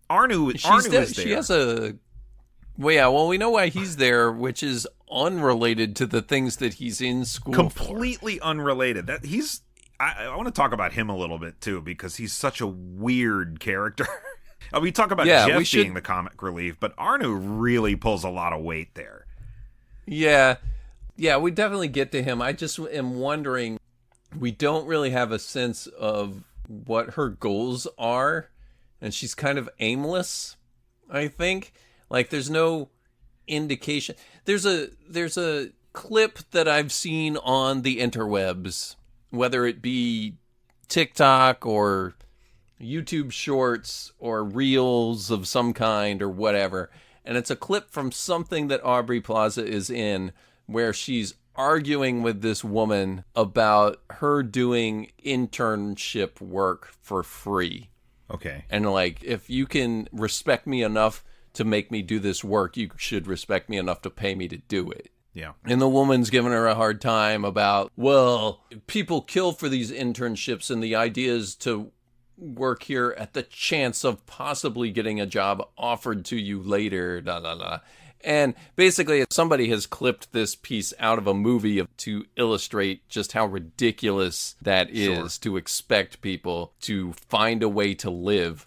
Arnu is there. She has a... Well, yeah, well, we know why he's there, which is unrelated to the things that he's in school Completely unrelated. I want to talk about him a little bit, too, because he's such a weird character. We talk about Jeff being the comic relief, but Arnu really pulls a lot of weight there. Yeah, we definitely get to him. I just am wondering, we don't really have a sense of what her goals are, and she's kind of aimless, I think. Like, there's no indication. There's a clip that I've seen on the interwebs, whether it be TikTok or YouTube shorts or reels of some kind or whatever. And it's a clip from something that Aubrey Plaza is in, where she's arguing with this woman about her doing internship work for free. Okay. And like, if you can respect me enough to make me do this work, you should respect me enough to pay me to do it. Yeah. And the woman's giving her a hard time about, well, people kill for these internships, and the idea is to work here at the chance of possibly getting a job offered to you later, And basically, somebody has clipped this piece out of a movie to illustrate just how ridiculous that is, to expect people to find a way to live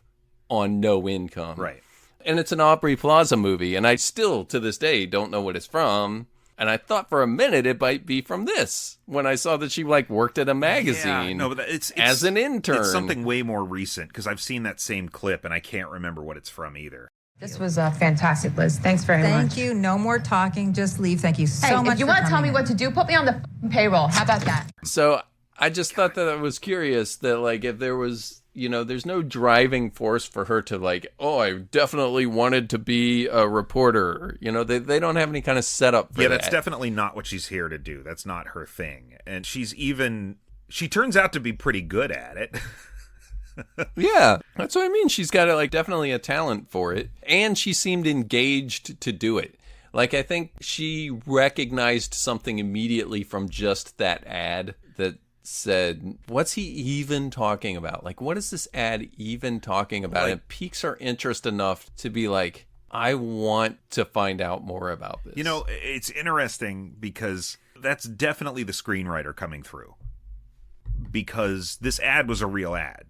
on no income. Right. And it's an Aubrey Plaza movie, and I still, to this day, don't know what it's from. And I thought for a minute it might be from this, when I saw that she worked at a magazine but it's as an intern. It's something way more recent, because I've seen that same clip, and I can't remember what it's from either. This was fantastic, Liz. Thanks very much. Thank you. No more talking. Just leave. Thank you so much. If you want to tell me what to do, put me on the payroll. How about that? So I just thought that it was curious that, if there was, there's no driving force for her to I definitely wanted to be a reporter. They don't have any kind of setup for that. Yeah, that's definitely not what she's here to do. That's not her thing. And she turns out to be pretty good at it. Yeah, that's what I mean. She's got definitely a talent for it, and she seemed engaged to do it. Like, I think she recognized something immediately from just that ad that said, what's he even talking about? Like, what is this ad even talking about? Like, it piques her interest enough to be like, I want to find out more about this. You know, it's interesting because that's definitely the screenwriter coming through. Because this ad was a real ad.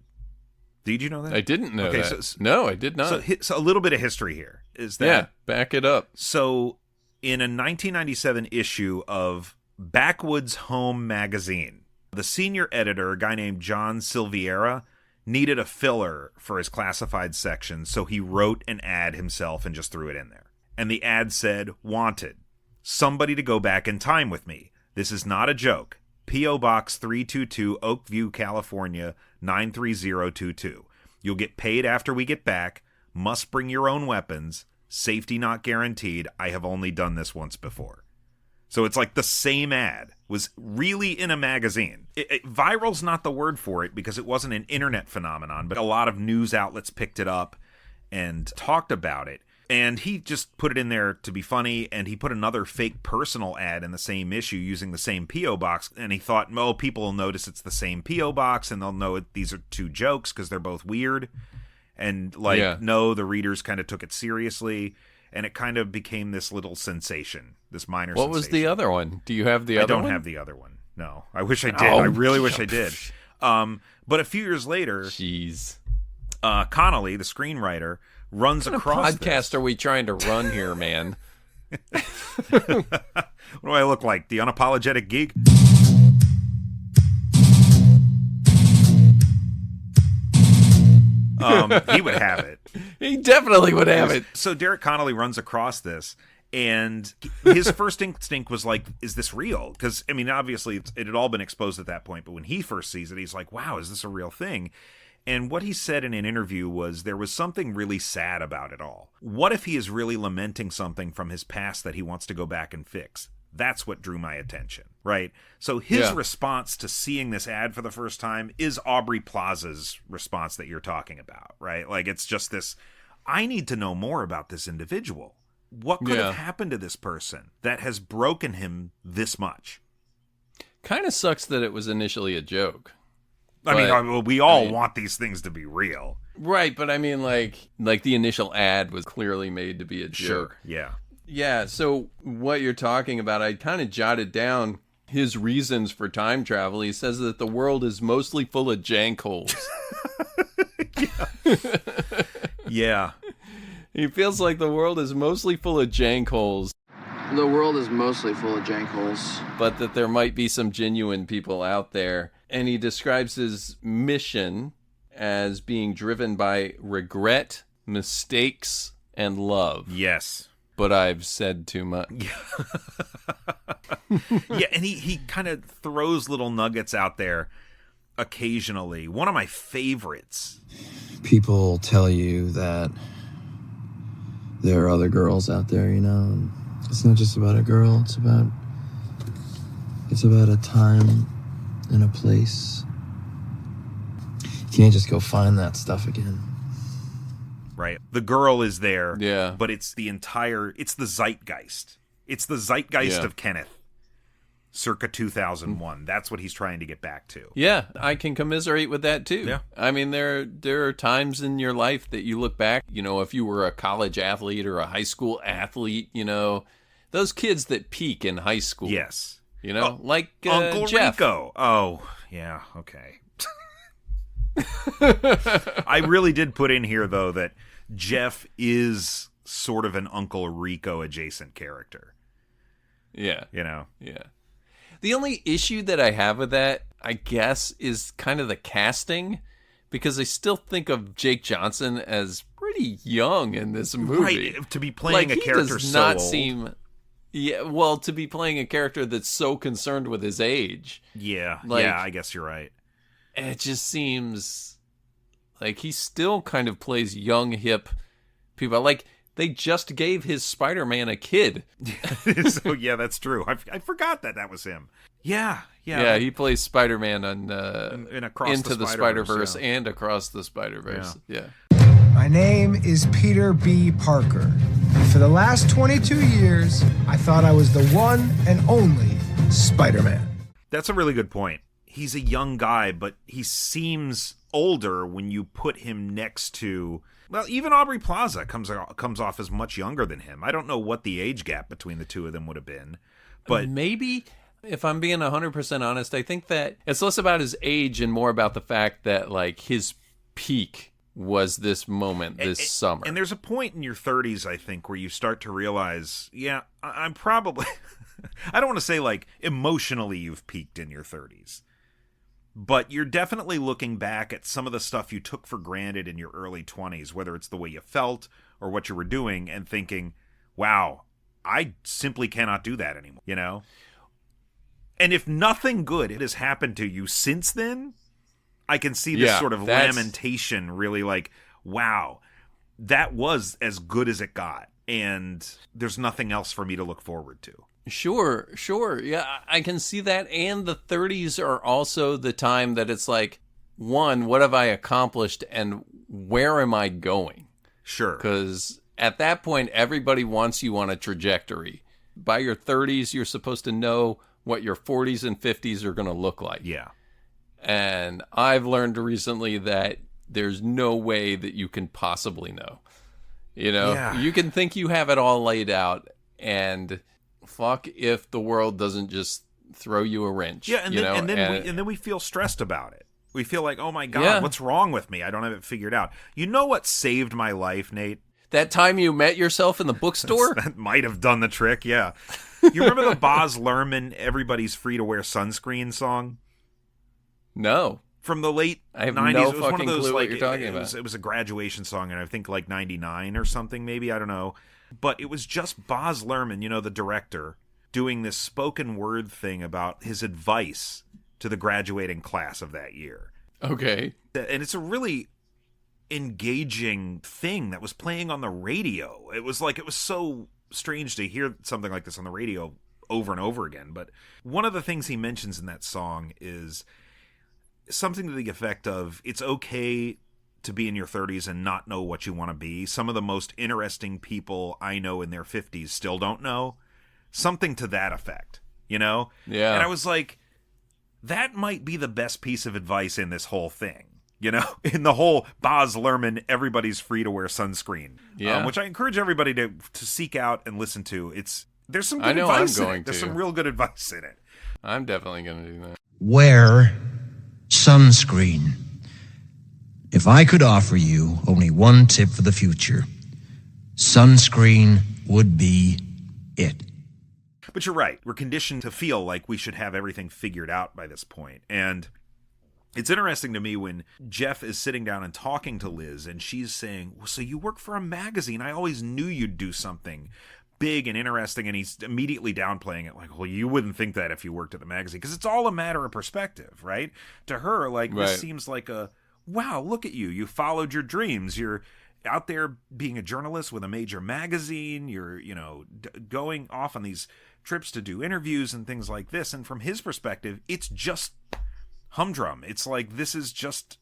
Did you know that? I didn't know that. So, no, I did not. So a little bit of history here is that. Yeah, back it up. So in a 1997 issue of Backwoods Home magazine, the senior editor, a guy named John Silviera, needed a filler for his classified section, so he wrote an ad himself and just threw it in there. And the ad said, "Wanted. Somebody to go back in time with me. This is not a joke. P.O. Box 322, Oakview, California, 93022. You'll get paid after we get back. Must bring your own weapons. Safety not guaranteed. I have only done this once before." So it's like the same ad was really in a magazine. Viral's not the word for it because it wasn't an internet phenomenon, but a lot of news outlets picked it up and talked about it. And he just put it in there to be funny, and he put another fake personal ad in the same issue using the same P.O. box, and he thought, oh, people will notice it's the same P.O. box, and they'll know these are two jokes because they're both weird. And, no, the readers kind of took it seriously, and it kind of became this little sensation, this minor sensation. What was the other one? Do you have the other one? I don't have the other one. No. I wish I did. I really wish I did. But a few years later, Connolly, the screenwriter, runs across what podcast are we trying to run here, man? What do I look like? The unapologetic geek? He would have it. He definitely would have it. So Derek Connolly runs across this, and his first instinct was like, is this real? Because, I mean, obviously it had all been exposed at that point, but when he first sees it, he's like, wow, is this a real thing? And what he said in an interview was there was something really sad about it all. What if he is really lamenting something from his past that he wants to go back and fix? That's what drew my attention, right? So his response to seeing this ad for the first time is Aubrey Plaza's response that you're talking about, right? Like, it's just this, I need to know more about this individual. What could have happened to this person that has broken him this much? Kind of sucks that it was initially a joke. I mean, we all want these things to be real. Right, but I mean, like the initial ad was clearly made to be a joke. Sure, yeah. Yeah, so what you're talking about, I kind of jotted down his reasons for time travel. He says that the world is mostly full of jank holes. Yeah. He feels like the world is mostly full of jank holes. The world is mostly full of jank holes. But that there might be some genuine people out there. And he describes his mission as being driven by regret, mistakes, and love. Yes. But I've said too much. Yeah, and he kind of throws little nuggets out there occasionally. One of my favorites. People tell you that there are other girls out there, you know, and it's not just about a girl, it's about a time and a place. You can't just go find that stuff again. Right. The girl is there. Yeah. But it's the zeitgeist. It's the zeitgeist of Kenneth. Circa 2001. That's what he's trying to get back to. Yeah, I can commiserate with that too. Yeah. I mean, there are times in your life that you look back, you know, if you were a college athlete or a high school athlete, you know, those kids that peak in high school. Yes. You know, like Uncle Jeff. Rico. Oh, yeah, okay. I really did put in here, though, that Jeff is sort of an Uncle Rico adjacent character. Yeah. You know? Yeah. The only issue that I have with that, I guess, is kind of the casting, because I still think of Jake Johnson as pretty young in this movie. Right, to be playing a character does so not old. seem... Yeah, well, to be playing a character that's so concerned with his age. Yeah, Like- yeah, I guess you're right. It just seems like he still kind of plays young, hip people. Like, they just gave his Spider-Man a kid. So, yeah, that's true. I forgot that was him. Yeah. Yeah, he plays Spider-Man on in Across Into the Spider-Verse and Across the Spider-Verse. Yeah. My name is Peter B. Parker. And for the last 22 years, I thought I was the one and only Spider-Man. That's a really good point. He's a young guy, but he seems older when you put him next to... Well, even Aubrey Plaza comes off as much younger than him. I don't know what the age gap between the two of them would have been. But maybe, if I'm being 100% honest, I think that it's less about his age and more about the fact that, like, his peak was this moment, this summer. And there's a point in your 30s, I think, where you start to realize, yeah, I'm probably... I don't want to say, like, emotionally you've peaked in your 30s. But you're definitely looking back at some of the stuff you took for granted in your early 20s, whether it's the way you felt or what you were doing, and thinking, wow, I simply cannot do that anymore, you know? And if nothing good has happened to you since then, I can see this sort of lamentation really like, wow, that was as good as it got, and there's nothing else for me to look forward to. Sure. Yeah, I can see that. And the 30s are also the time that it's like, one, what have I accomplished and where am I going? Sure. Because at that point, everybody wants you on a trajectory. By your 30s, you're supposed to know what your 40s and 50s are going to look like. Yeah. And I've learned recently that there's no way that you can possibly know. You know, you can think you have it all laid out, and fuck if the world doesn't just throw you a wrench. Yeah, and then we feel stressed about it. We feel like, oh my God, what's wrong with me? I don't have it figured out. You know what saved my life, Nate? That time you met yourself in the bookstore? That might have done the trick, yeah. You remember the Baz Luhrmann "Everybody's Free to Wear Sunscreen" song? No. From the late 90s. I have no no it was one fucking of those, clue like, what you're talking about. It was a graduation song, and I think like 99 or something, maybe, I don't know. But it was just Baz Luhrmann, you know, the director, doing this spoken word thing about his advice to the graduating class of that year. Okay. And it's a really engaging thing that was playing on the radio. It was so strange to hear something like this on the radio over and over again. But one of the things he mentions in that song is something to the effect of, it's okay to be in your 30s and not know what you want to be. Some of the most interesting people I know in their 50s still don't know. Something to that effect, you know? Yeah. And I was like, that might be the best piece of advice in this whole thing. You know, in the whole Baz Luhrmann, everybody's free to wear sunscreen, which I encourage everybody to seek out and listen to. There's some good advice in it. There's some real good advice in it. I'm definitely going to do that. Wear sunscreen. If I could offer you only one tip for the future, sunscreen would be it. But you're right. We're conditioned to feel like we should have everything figured out by this point. And it's interesting to me when Jeff is sitting down and talking to Liz, and she's saying, well, so you work for a magazine. I always knew you'd do something big and interesting. And he's immediately downplaying it, like, well, you wouldn't think that if you worked at the magazine. Because it's all a matter of perspective, right? To her, like, this seems like a, wow, look at you. You followed your dreams. You're out there being a journalist with a major magazine. You're, you know, going off on these trips to do interviews and things like this. And from his perspective, it's just humdrum. It's like, this is just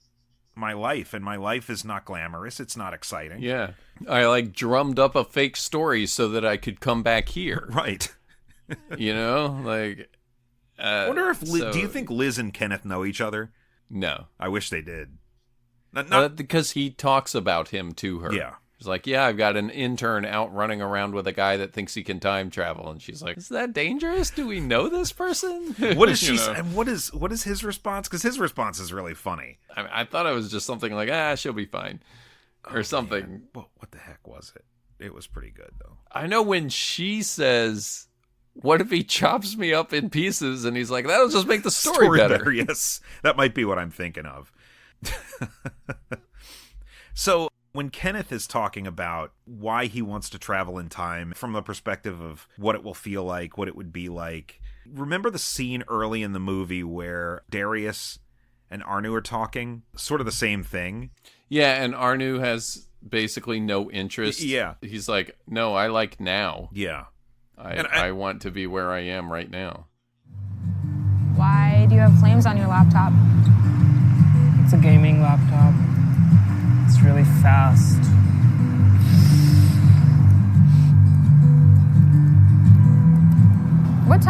my life, and my life is not glamorous. It's not exciting. Yeah. I like drummed up a fake story so that I could come back here. Right. You know, like, I wonder if do you think Liz and Kenneth know each other? No. I wish they did. Because he talks about him to her. Yeah. He's like, yeah, I've got an intern out running around with a guy that thinks he can time travel. And she's like, is that dangerous? Do we know this person? What is she? And what is his response? Because his response is really funny. I thought it was just something like, she'll be fine. Or something. Well, what the heck was it? It was pretty good, though. I know when she says, what if he chops me up in pieces? And he's like, that'll just make the story better. Yes, that might be what I'm thinking of. So when Kenneth is talking about why he wants to travel in time from the perspective of what it will feel like, what it would be like, remember the scene early in the movie where Darius and Arnu are talking? Sort of the same thing. Yeah, and Arnu has basically no interest. Yeah. He's like, no, I like now. Yeah. I want to be where I am right now. Why do you have flames on your laptop? It's a gaming laptop. It's really fast.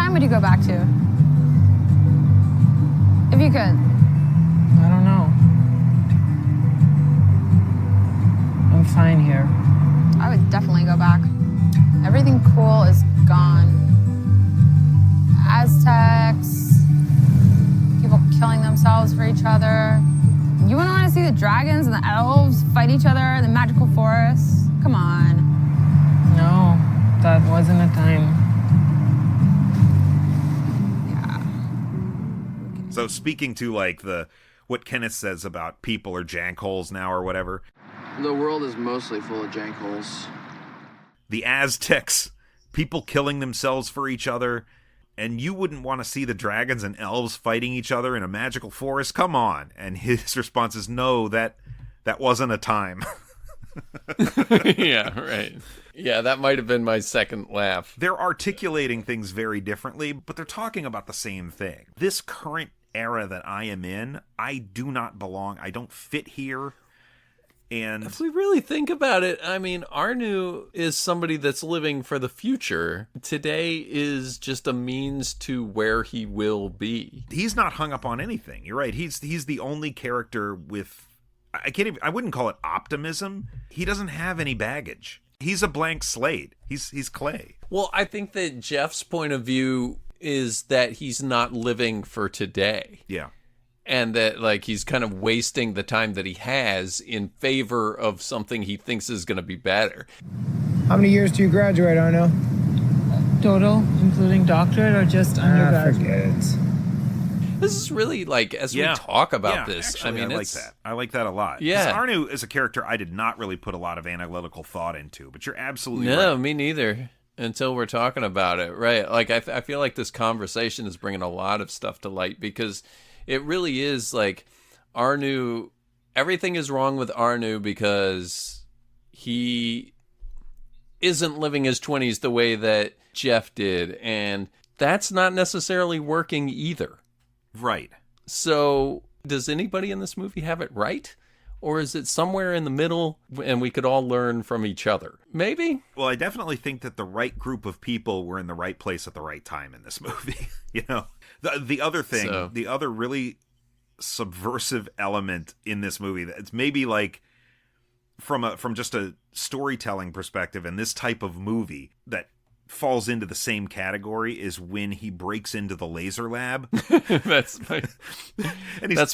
time would you go back to? If you could. I don't know. I'm fine here. I would definitely go back. Everything cool is gone. Aztecs, people killing themselves for each other. You wouldn't want to see the dragons and the elves fight each other in the magical forests? Come on. No, that wasn't a time. So speaking to like what Kenneth says about people are jankholes now or whatever. The world is mostly full of jankholes. The Aztecs, people killing themselves for each other, and you wouldn't want to see the dragons and elves fighting each other in a magical forest? Come on. And his response is, no, that wasn't a time. Yeah, right. Yeah, that might have been my second laugh. They're articulating things very differently, but they're talking about the same thing. This current era that I am in, I do not belong. I don't fit here. And if we really think about it, I mean, Arnu is somebody that's living for the future. Today is just a means to where he will be. He's not hung up on anything. You're right. He's the only character with, I wouldn't call it optimism. He doesn't have any baggage. He's a blank slate. He's clay. Well, I think that Jeff's point of view is that he's not living for today. Yeah. And that, like, he's kind of wasting the time that he has in favor of something he thinks is going to be better. How many years do you graduate, Arno? Total, including doctorate or just undergrad? Forget it. This is really, like, as we talk about this, actually, I mean, I like that. I like that a lot. Yeah. Arnu is a character I did not really put a lot of analytical thought into, but you're absolutely right. No, me neither. Until we're talking about it, right? Like, I feel like this conversation is bringing a lot of stuff to light because it really is like Arnu, everything is wrong with Arnu because he isn't living his 20s the way that Jeff did. And that's not necessarily working either. Right. So does anybody in this movie have it right? Or is it somewhere in the middle and we could all learn from each other? Maybe? Well, I definitely think that the right group of people were in the right place at the right time in this movie. You know, the other thing, the other really subversive element in this movie, it's maybe like from just a storytelling perspective in this type of movie that falls into the same category is when he breaks into the laser lab. That's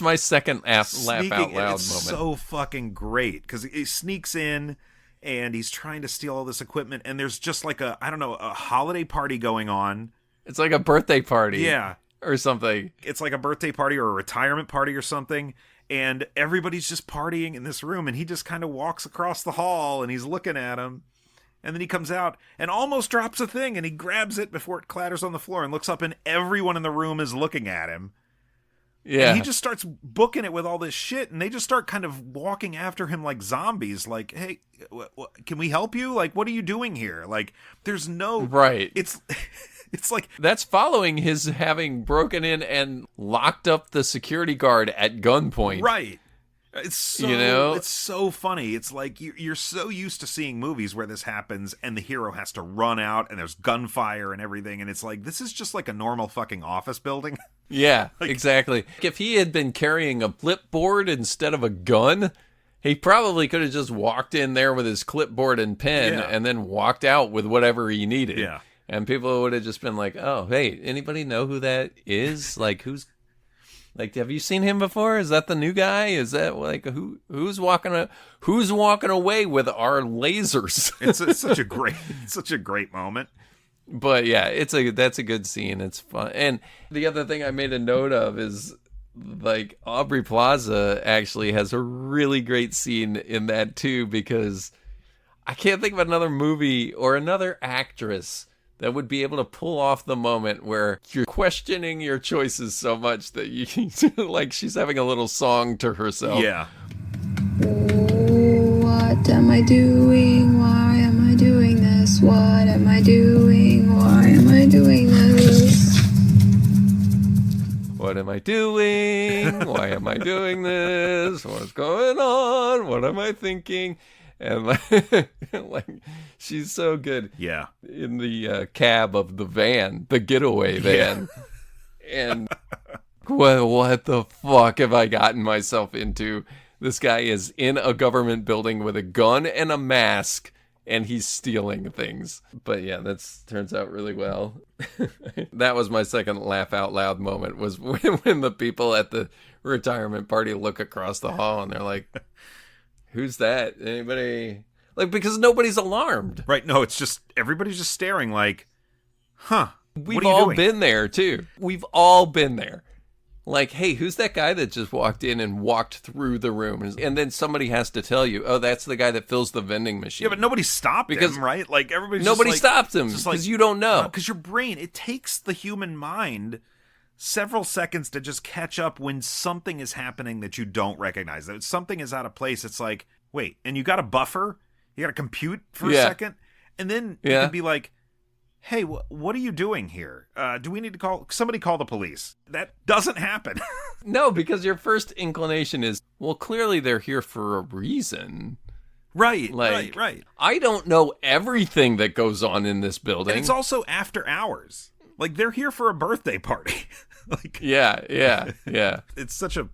my second laugh out loud moment. It's so fucking great because he sneaks in and he's trying to steal all this equipment and there's just like a holiday party going on. It's like a birthday party. Yeah. Or something. It's like a birthday party or a retirement party or something. And everybody's just partying in this room and he just kind of walks across the hall and he's looking at him. And then he comes out and almost drops a thing and he grabs it before it clatters on the floor and looks up and everyone in the room is looking at him. Yeah. And he just starts booking it with all this shit and they just start kind of walking after him like zombies. Like, hey, can we help you? Like, what are you doing here? Like, there's no... Right. It's like... That's following his having broken in and locked up the security guard at gunpoint. Right. It's so, it's so funny. It's like you're so used to seeing movies where this happens and the hero has to run out and there's gunfire and everything. And it's like, this is just like a normal fucking office building. Yeah, exactly. If he had been carrying a clipboard instead of a gun, he probably could have just walked in there with his clipboard and pen and then walked out with whatever he needed. Yeah. And people would have just been like, oh, hey, anybody know who that is? Like, have you seen him before? Is that the new guy? Is that like who's walking away with our lasers? It's such a great moment. But yeah, that's a good scene. It's fun. And the other thing I made a note of is like Aubrey Plaza actually has a really great scene in that too, because I can't think of another movie or another actress that would be able to pull off the moment where you're questioning your choices so much that you like she's having a little song to herself. Yeah. What am I doing? Why am I doing this? What am I doing? Why am I doing this? What am I doing? Why am I doing this? What's going on? What am I thinking? And like she's so good. Yeah. In the cab of the van, the getaway van. Yeah. And what the fuck have I gotten myself into? This guy is in a government building with a gun and a mask, and he's stealing things. But yeah, that turns out really well. That was my second laugh out loud moment, was when the people at the retirement party look across the hall and they're like, who's that? Anybody? Like, because nobody's alarmed. Right. No, it's just, everybody's just staring like, huh. We've all been there, too. We've all been there. Like, hey, who's that guy that just walked in and walked through the room? And then somebody has to tell you, oh, that's the guy that fills the vending machine. Yeah, but nobody stopped him, right? Like, everybody's nobody just like, stopped him because you don't know. Because your brain, it takes the human mind several seconds to just catch up when something is happening that you don't recognize. That something is out of place. It's like, wait, and you got to buffer? You got to compute for a second? And then you can be like, hey, what are you doing here? Do we need to call the police? That doesn't happen. No, because your first inclination is, well, clearly they're here for a reason. Right, like, right. I don't know everything that goes on in this building. And it's also after hours. Like, they're here for a birthday party. Like, yeah. It's such a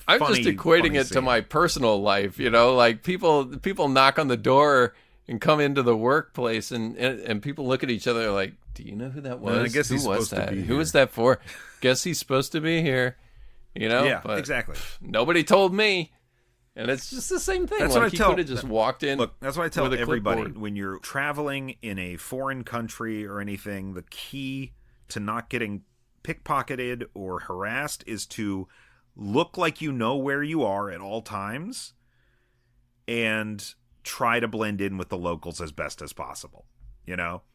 I'm just equating it to my personal life, like people knock on the door and come into the workplace and people look at each other like, do you know who that was? I guess he's supposed to be here. Who was that for? Guess he's supposed to be here. Yeah, but exactly. Nobody told me. And it's just the same thing. That's like what he I tell. could have just walked in. Look, that's what I tell everybody. Clipboard. When you're traveling in a foreign country or anything, the key to not getting pickpocketed or harassed is to look like you know where you are at all times and try to blend in with the locals as best as possible.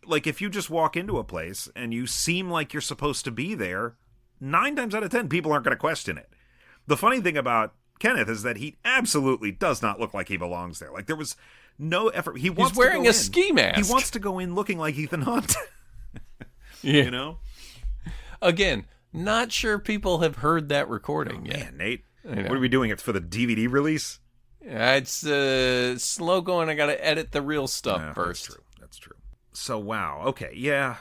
Like if you just walk into a place and you seem like you're supposed to be there, 9 times out of 10 people aren't going to question it. The funny thing about Kenneth is that he absolutely does not look like he belongs there. Like there was no effort. He's wearing a ski mask. He wants to go in looking like Ethan Hunt. Yeah. Again, not sure people have heard that recording yet. Man, Nate, what are we doing? It's for the DVD release? Yeah, it's slow going. I got to edit the real stuff first. That's true. So, wow. Okay, yeah.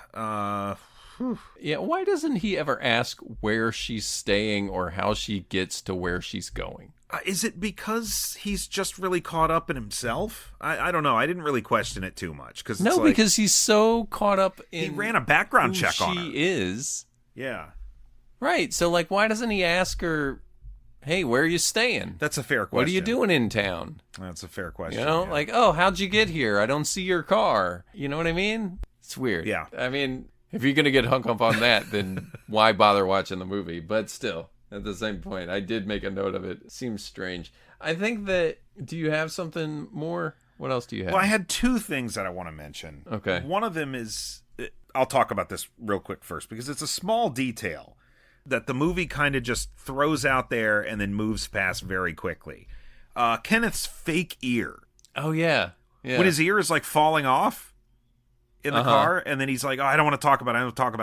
Yeah, why doesn't he ever ask where she's staying or how she gets to where she's going? Is it because he's just really caught up in himself? I don't know. I didn't really question it too much. Because he's so caught up in he ran a background check on her. She is. Yeah. Right. So, like, why doesn't he ask her, hey, where are you staying? That's a fair question. What are you doing in town? That's a fair question. Like, oh, how'd you get here? I don't see your car. You know what I mean? It's weird. Yeah. I mean, if you're going to get hung up on that, then why bother watching the movie? But still, at the same point, I did make a note of it. It seems strange. I think that, do you have something more? What else do you have? Well, I had 2 things that I want to mention. Okay. One of them is, I'll talk about this real quick first, because it's a small detail that the movie kind of just throws out there and then moves past very quickly. Kenneth's fake ear. Oh, yeah. When his ear is like falling off in the car, and then he's like, oh, I don't want to talk about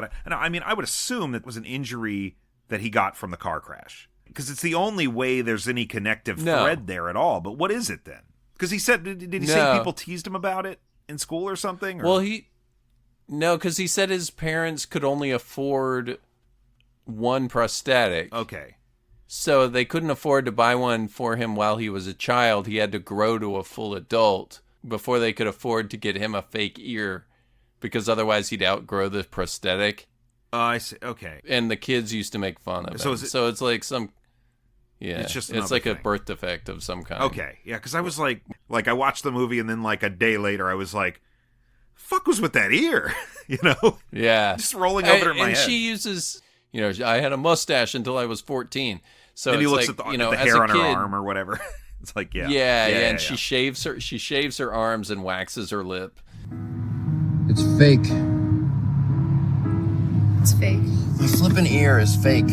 it. And I mean, I would assume that was an injury that he got from the car crash, because it's the only way there's any connective thread there at all. But what is it then? Because he said, did he say people teased him about it in school or something? Or? Well, because he said his parents could only afford one prosthetic. Okay. So they couldn't afford to buy one for him while he was a child. He had to grow to a full adult before they could afford to get him a fake ear, because otherwise he'd outgrow the prosthetic. I see. Okay. And the kids used to make fun of him. So it's like some... Yeah, it's like a birth defect of some kind. Okay, yeah, because I was like I watched the movie and then like a day later I was like, fuck was with that ear? Yeah. Just rolling over in my head. And she uses... I had a mustache until I was 14. So then he looks like, at the hair on her arm or whatever. It's like, yeah. And she shaves her arms and waxes her lip. It's fake. It's fake. My flippin' ear is fake.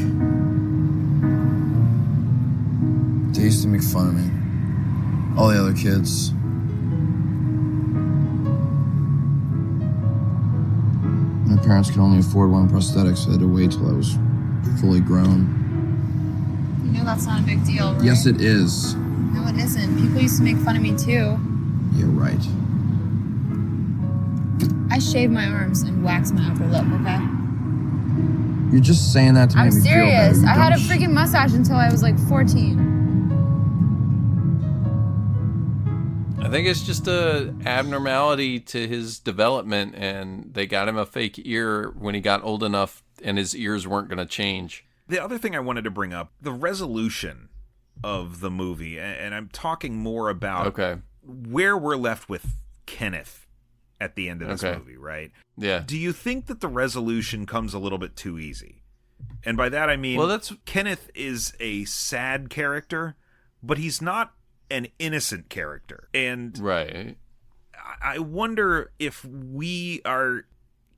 They used to make fun of me. All the other kids. My parents could only afford one prosthetic, so I had to wait till I was fully grown. You know that's not a big deal, right? Yes, it is. No, it isn't. People used to make fun of me, too. You're right. I shave my arms and wax my upper lip, okay? You're just saying that to make I'm me feel better. serious. You I had a don't freaking mustache until I was like 14. I think it's just a abnormality to his development, and they got him a fake ear when he got old enough, and his ears weren't going to change. The other thing I wanted to bring up, the resolution of the movie, and I'm talking more about where we're left with Kenneth at the end of this movie, right? Yeah. Do you think that the resolution comes a little bit too easy? And by that I mean, Kenneth is a sad character, but he's not an innocent character. And I wonder if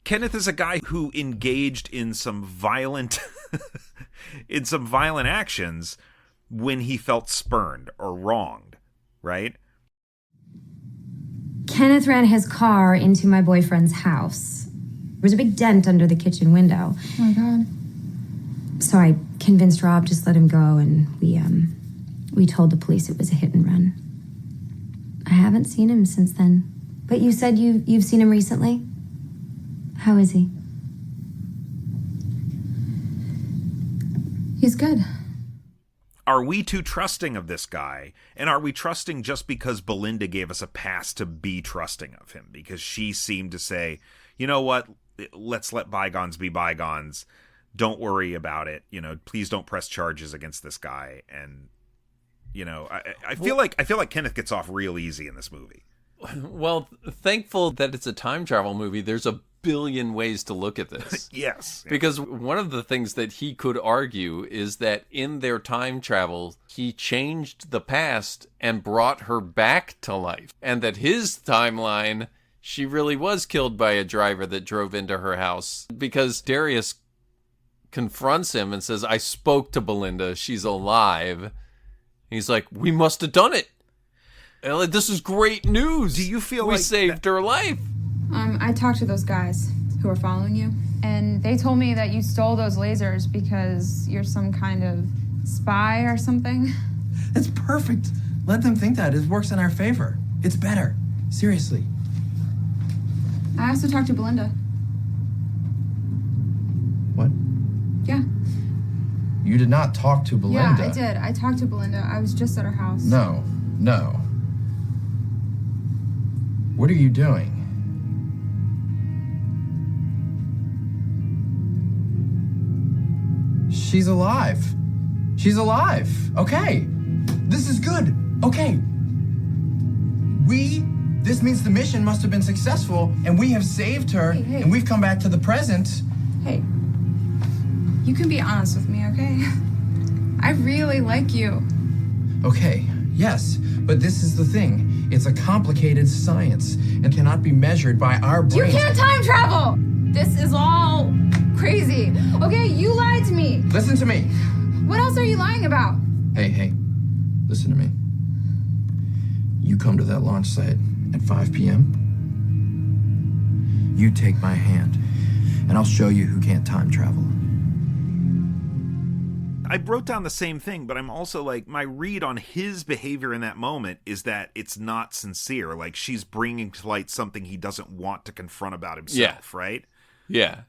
Kenneth is a guy who engaged in some violent actions when he felt spurned or wronged, right? Kenneth ran his car into my boyfriend's house. There was a big dent under the kitchen window. Oh my God. So I convinced Rob just let him go, and we told the police it was a hit and run. I haven't seen him since then. But you said you've seen him recently? How is he? He's good. Are we too trusting of this guy? And are we trusting just because Belinda gave us a pass to be trusting of him? Because she seemed to say, you know what, let's let bygones be bygones. Don't worry about it. You know, please don't press charges against this guy. And, you know, I feel like Kenneth gets off real easy in this movie. Well, thankful that it's a time travel movie. There's a billion ways to look at this. Yes. Because one of the things that he could argue is that in their time travel, he changed the past and brought her back to life. And that his timeline, she really was killed by a driver that drove into her house. Because Darius confronts him and says, I spoke to Belinda. She's alive. He's like, we must have done it. This is great news. Do you feel we saved her life? I talked to those guys who were following you, And they told me that you stole those lasers because you're some kind of spy or something. That's perfect. Let them think that. It works in our favor. It's better. Seriously. I also talked to Belinda. What? Yeah. You did not talk to Belinda. Yeah, I did. I talked to Belinda. I was just at her house. No. What are you doing? She's alive. She's alive. Okay. This is good. Okay. This means the mission must have been successful, and we have saved her, and we've come back to the present. Hey, you can be honest with me, okay? I really like you. Okay, yes, but this is the thing. It's a complicated science and cannot be measured by our brains. You can't time travel! This is all crazy. Okay, you lied to me. Listen to me. What else are you lying about? Hey, listen to me. You come to that launch site at 5 p.m. You take my hand, and I'll show you who can't time travel. I wrote down the same thing, but I'm also like, my read on his behavior in that moment is that it's not sincere. Like, she's bringing to light something he doesn't want to confront about himself, right? Yeah,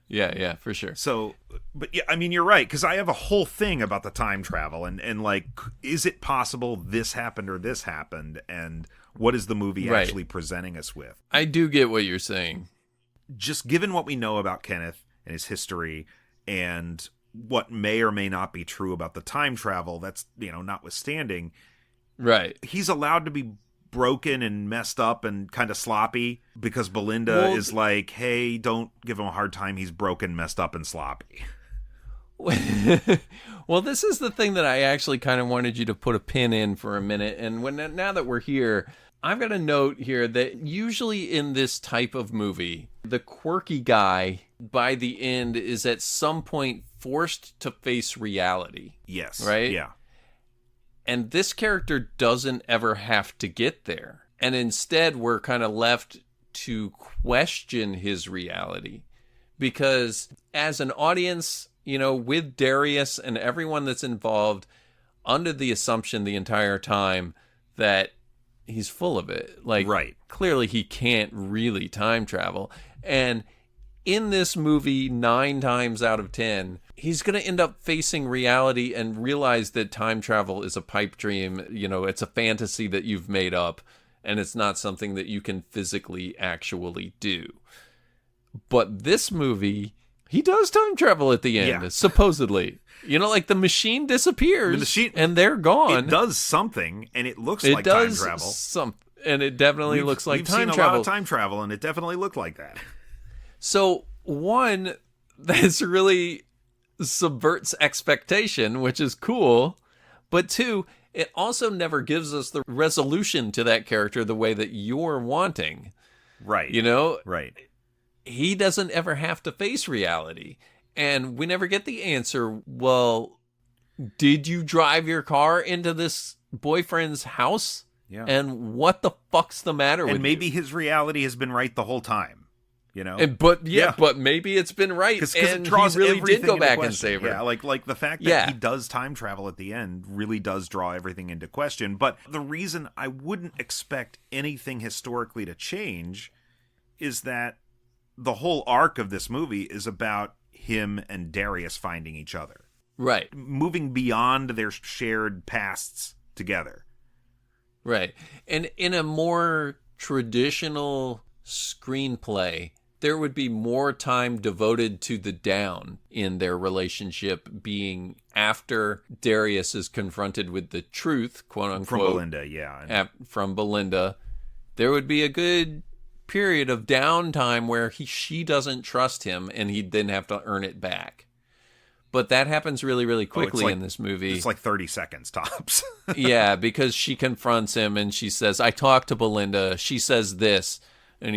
for sure. So, but yeah, I mean, you're right, because I have a whole thing about the time travel and like, is it possible this happened or this happened? And what is the movie actually presenting us with? I do get what you're saying. Just given what we know about Kenneth and his history and what may or may not be true about the time travel, that's, notwithstanding. Right. He's allowed to be broken and messed up and kind of sloppy because Belinda is like, hey, don't give him a hard time. He's broken, messed up, and sloppy. Well, this is the thing that I actually kind of wanted you to put a pin in for a minute. And now that we're here, I've got a note here that usually in this type of movie, the quirky guy by the end is at some point forced to face reality. Yes. Right? Yeah. And this character doesn't ever have to get there. And instead, we're kind of left to question his reality. Because as an audience, with Darius and everyone that's involved, under the assumption the entire time that he's full of it. Like, right. Clearly he can't really time travel. And in this movie, 9 times out of 10, he's going to end up facing reality and realize that time travel is a pipe dream. You know, it's a fantasy that you've made up, and it's not something that you can physically actually do. But this movie, he does time travel at the end, supposedly. You know, like the machine disappears and they're gone. It does something, and it looks like time travel. And it definitely looks like time travel. We've seen a lot of time travel, and it definitely looked like that. So, one, this really subverts expectation, which is cool. But two, it also never gives us the resolution to that character the way that you're wanting. Right. You know? Right. He doesn't ever have to face reality. And we never get the answer, well, did you drive your car into this boyfriend's house? Yeah. And what the fuck's the matter with you? And maybe his reality has been right the whole time. You know, but maybe it's been right, and he really did go back and save her. Yeah, like the fact that he does time travel at the end really does draw everything into question. But the reason I wouldn't expect anything historically to change is that the whole arc of this movie is about him and Darius finding each other, right? Moving beyond their shared pasts together, right? And in a more traditional screenplay, there would be more time devoted to the down in their relationship, being after Darius is confronted with the truth, quote unquote. From Belinda, yeah. From Belinda. There would be a good period of downtime where she doesn't trust him, and he'd then have to earn it back. But that happens really, really quickly in this movie. It's like 30 seconds tops. Yeah, because she confronts him and she says, I talked to Belinda. She says this. And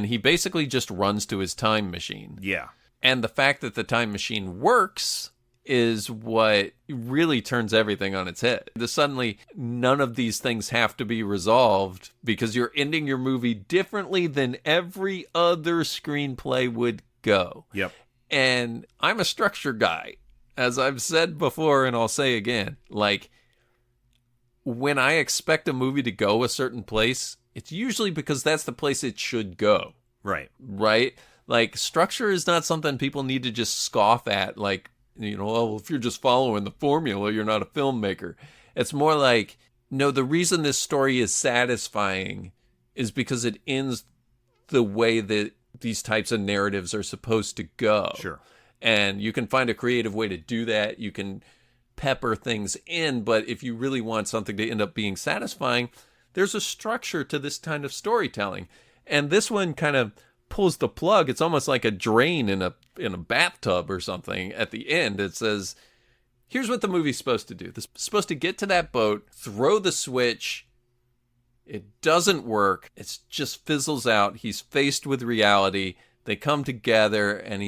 he basically just runs to his time machine. Yeah. And the fact that the time machine works is what really turns everything on its head. Suddenly, none of these things have to be resolved because you're ending your movie differently than every other screenplay would go. Yep. And I'm a structure guy. As I've said before, and I'll say again, like, when I expect a movie to go a certain place, it's usually because that's the place it should go. Right. Right? Like, structure is not something people need to just scoff at. Like, you know, oh, if you're just following the formula, you're not a filmmaker. It's more like, no, the reason this story is satisfying is because it ends the way that these types of narratives are supposed to go. Sure. And you can find a creative way to do that. You can pepper things in, but if you really want something to end up being satisfying, there's a structure to this kind of storytelling. And this one kind of pulls the plug. It's almost like a drain in a bathtub or something. At the end, it says, here's what the movie's supposed to do. It's supposed to get to that boat, throw the switch. It doesn't work. It just fizzles out. He's faced with reality. They come together, and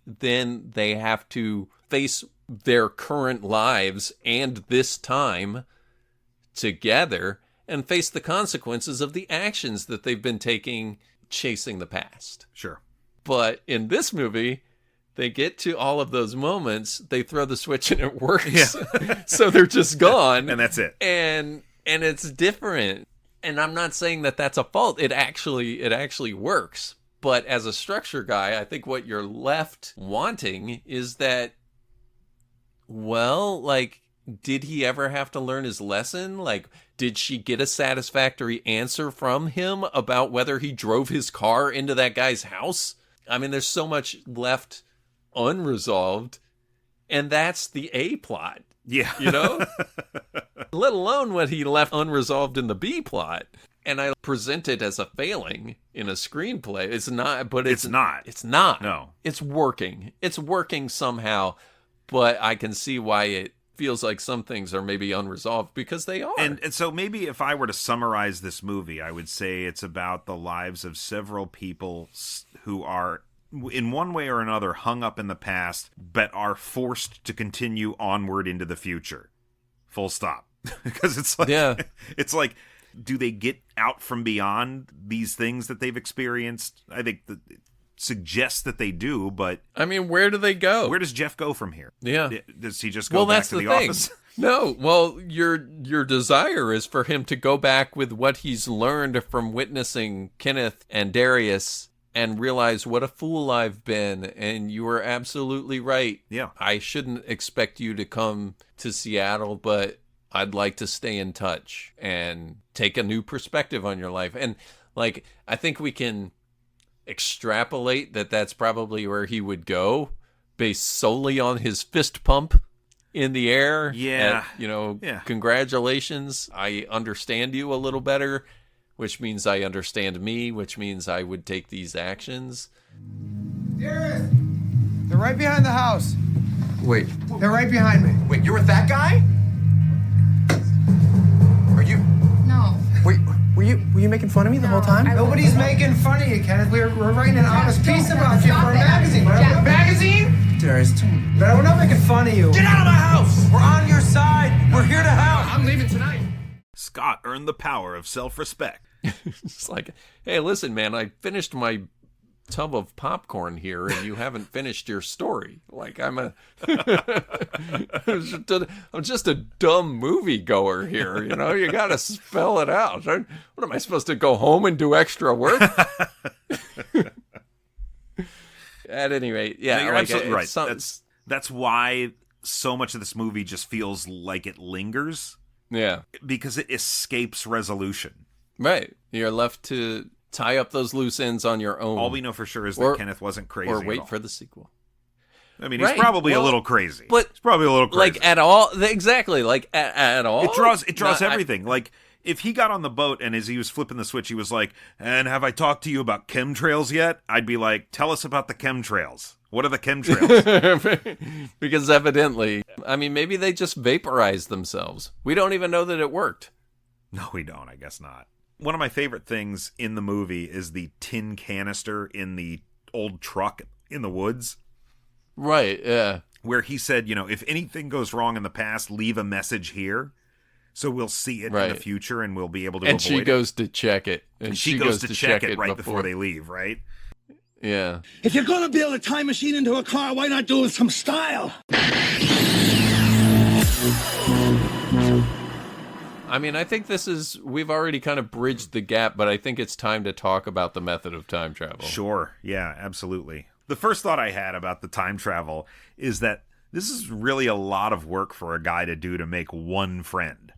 then they have to face their current lives and this time together and face the consequences of the actions that they've been taking chasing the past. Sure. But in this movie, they get to all of those moments, they throw the switch and it works. Yeah. So they're just gone. And that's it. And it's different. And I'm not saying that that's a fault. It actually works. But as a structure guy, I think what you're left wanting is that, well, like, did he ever have to learn his lesson? Like, did she get a satisfactory answer from him about whether he drove his car into that guy's house? I mean, there's so much left unresolved, and that's the A plot. Yeah. You know? Let alone what he left unresolved in the B plot. And I present it as a failing in a screenplay. It's not, but it's not. It's not. No. It's working. It's working somehow, but I can see why it feels like some things are maybe unresolved, because they are. And so maybe if I were to summarize this movie, I would say it's about the lives of several people who are, in one way or another, hung up in the past, but are forced to continue onward into the future. Full stop. Because it's like, it's like, do they get out from beyond these things that they've experienced? I think it suggests that they do, but I mean, where do they go? Where does Jeff go from here? Yeah. Does he just go back to the office? No, well, your desire is for him to go back with what he's learned from witnessing Kenneth and Darius and realize what a fool I've been. And you were absolutely right. Yeah. I shouldn't expect you to come to Seattle, but I'd like to stay in touch and take a new perspective on your life. And like, I think we can extrapolate that that's probably where he would go based solely on his fist pump in the air. Yeah. Congratulations. I understand you a little better, which means I understand me, which means I would take these actions. Dearest! They're right behind the house. Wait. They're right behind me. Wait, you're with that guy? Are you? No. Wait, were you making fun of me the whole time? Nobody's making fun of you, Kenneth. We're writing an honest piece about you for a magazine. Magazine? Darius, But we're not making fun of you. get out of my house! We're on your side. We're here to help. I'm leaving tonight. Scott earned the power of self-respect. It's like, hey, listen, man, I finished my tub of popcorn here and you haven't finished your story. Like, I'm just a dumb movie goer here. You got to spell it out. What am I supposed to go home and do extra work? At any rate, yeah, No, you're absolutely right. That's why so much of this movie just feels like it lingers. Yeah. Because it escapes resolution. Right. You're left to tie up those loose ends on your own. All we know for sure is that Kenneth wasn't crazy. Or wait at all. for the sequel. I mean, he's probably a little crazy. But he's probably a little crazy. Like at all, exactly. Like at all. It draws everything. Like if he got on the boat and as he was flipping the switch, he was like, "And have I talked to you about chemtrails yet?" I'd be like, "Tell us about the chemtrails. What are the chemtrails?" Because evidently, I mean, maybe they just vaporized themselves. We don't even know that it worked. No, we don't. I guess not. One of my favorite things in the movie is the tin canister in the old truck in the woods. Right, yeah. Where he said, if anything goes wrong in the past, leave a message here. So we'll see it in the future and we'll be able to avoid it. And she goes to check it. And she goes to check it right before they leave, right? Yeah. If you're gonna build a time machine into a car, why not do it with some style? I mean, I think we've already kind of bridged the gap, but I think it's time to talk about the method of time travel. Sure. Yeah, absolutely. The first thought I had about the time travel is that this is really a lot of work for a guy to do to make one friend.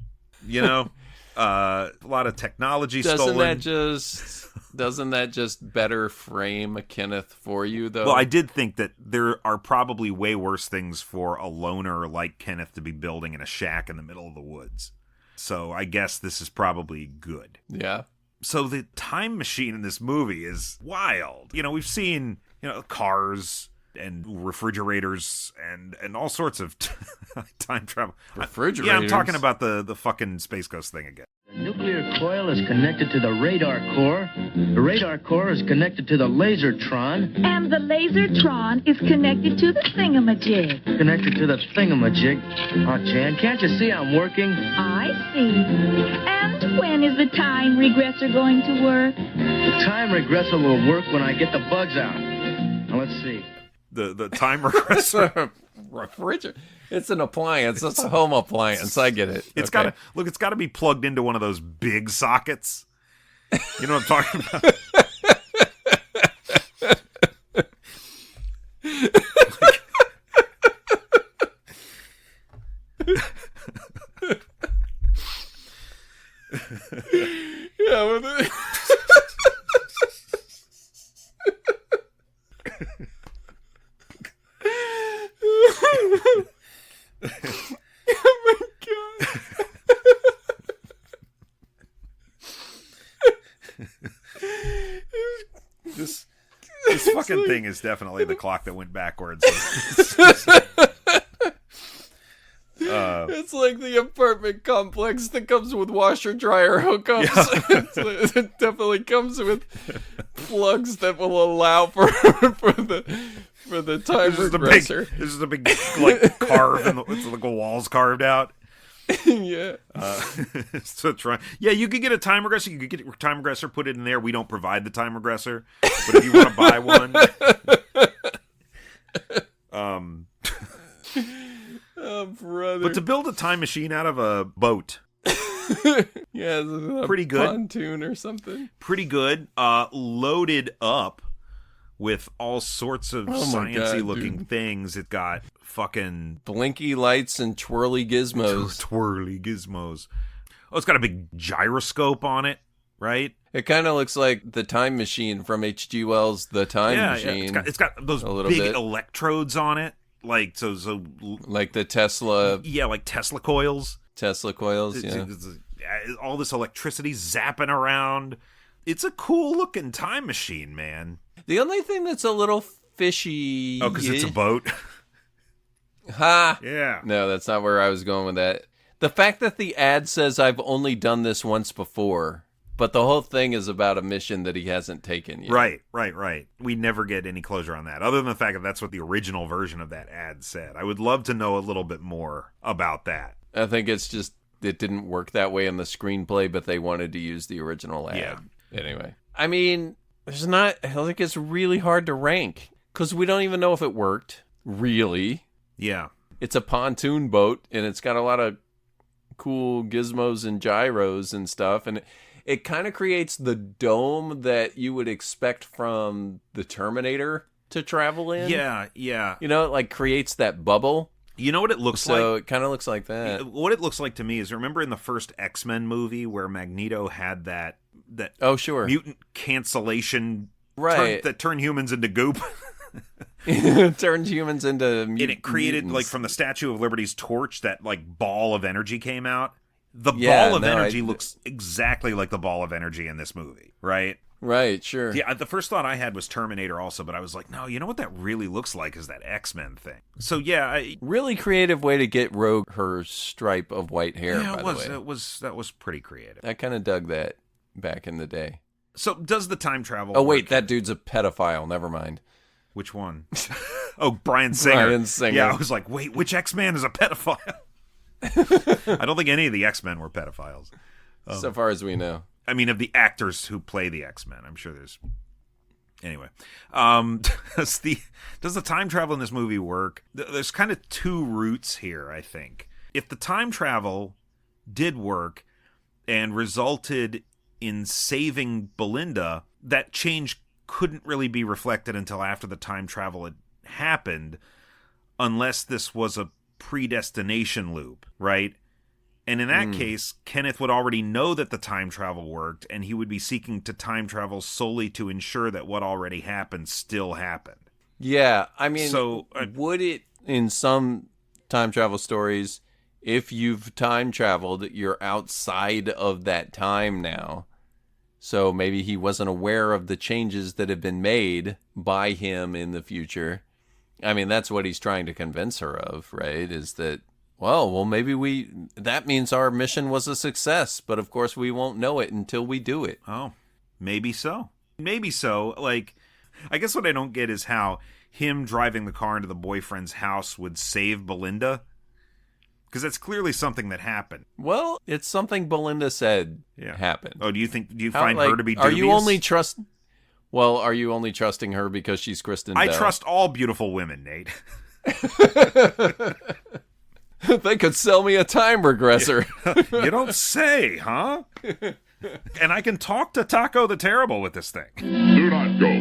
A lot of technology stolen. Doesn't that just better frame Kenneth for you, though? Well, I did think that there are probably way worse things for a loner like Kenneth to be building in a shack in the middle of the woods. So I guess this is probably good. Yeah. So the time machine in this movie is wild. We've seen, cars and refrigerators and all sorts of time travel. Refrigerators? Yeah, I'm talking about the fucking Space Ghost thing again. The nuclear coil is connected to the radar core. The radar core is connected to the lasertron. And the lasertron is connected to the thingamajig. Connected to the thingamajig. Oh, Jan, can't you see I'm working? I see. And when is the time regressor going to work? The time regressor will work when I get the bugs out. Now, let's see. The time regressor. Refrigerator. It's an appliance. It's a home appliance. I get it. It's got to be plugged into one of those big sockets. You know what I'm talking about? Yeah. Oh my god. This fucking thing is definitely the clock that went backwards. It's like the apartment complex that comes with washer dryer hookups. Yeah. It definitely comes with plugs that will allow for the time regressor. This is a big like carve and it's like a wall's carved out. Yeah. So try. Yeah, you could get a time regressor. You could get a time regressor, put it in there. We don't provide the time regressor, but if you want to buy one, oh Oh, brother. But to build a time machine out of a boat. Yeah, pretty good. Pontoon or something. Pretty good. Loaded up with all sorts of sciencey looking things. It got fucking blinky lights and twirly gizmos. Twirly gizmos. Oh, it's got a big gyroscope on it, right? It kind of looks like the Time Machine from H.G. Wells' The Time Machine. Yeah. It's got those big electrodes on it, like like the Tesla. Yeah, like Tesla coils. Tesla coils. Yeah. All this electricity zapping around. It's a cool looking time machine, man. The only thing that's a little fishy. Oh, because it's a boat. Ha! Yeah. No, that's not where I was going with that. The fact that the ad says I've only done this once before, but the whole thing is about a mission that he hasn't taken yet. Right. We never get any closure on that, other than the fact that that's what the original version of that ad said. I would love to know a little bit more about that. I think it's just, it didn't work that way in the screenplay, but they wanted to use the original ad. Yeah. Anyway. I mean, I think it's really hard to rank, because we don't even know if it worked, really. Yeah. It's a pontoon boat, and it's got a lot of cool gizmos and gyros and stuff, and it kind of creates the dome that you would expect from the Terminator to travel in. Yeah. You know, it like creates that bubble. You know what it looks like? So it kind of looks like that. What it looks like to me is, remember in the first X-Men movie where Magneto had that oh, sure, mutant cancellation that turned humans into goop? Turned humans into and it created mutants. like from the Statue of Liberty's torch, that like ball of energy came out. The ball of energy looks exactly like the ball of energy in this movie, right? Right, sure. Yeah, the first thought I had was Terminator also, but I was like, no, you know what that really looks like is that X-Men thing. So yeah, really creative way to get Rogue her stripe of white hair. Yeah, by the way. That was pretty creative. I kind of dug that back in the day. So does the time travel? Oh wait, that dude's a pedophile. Never mind. Which one? Oh, Bryan Singer. Bryan Singer. Yeah, I was like, wait, which X-Man is a pedophile? I don't think any of the X-Men were pedophiles. So far as we know. I mean, of the actors who play the X-Men, I'm sure there's... Anyway. Does the time travel in this movie work? There's kind of two routes here, I think. If the time travel did work and resulted in saving Belinda, that change couldn't really be reflected until after the time travel had happened, unless this was a predestination loop, right? And in that case, Kenneth would already know that the time travel worked, and he would be seeking to time travel solely to ensure that what already happened still happened. Yeah, I mean, would it, in some time travel stories, if you've time traveled, you're outside of that time now. So maybe he wasn't aware of the changes that have been made by him in the future. I mean, that's what he's trying to convince her of, right? Is that, well, maybe that means our mission was a success, but of course we won't know it until we do it. Oh, maybe so. Maybe so. Like, I guess what I don't get is how him driving the car into the boyfriend's house would save Belinda. Because that's clearly something that happened. Well, it's something Belinda said happened. Oh, do you find her to be dubious? Are you only trusting her because she's Kristen Bell? I trust all beautiful women, Nate. They could sell me a time regressor. You don't say, huh? And I can talk to Taco the Terrible with this thing. Do not go.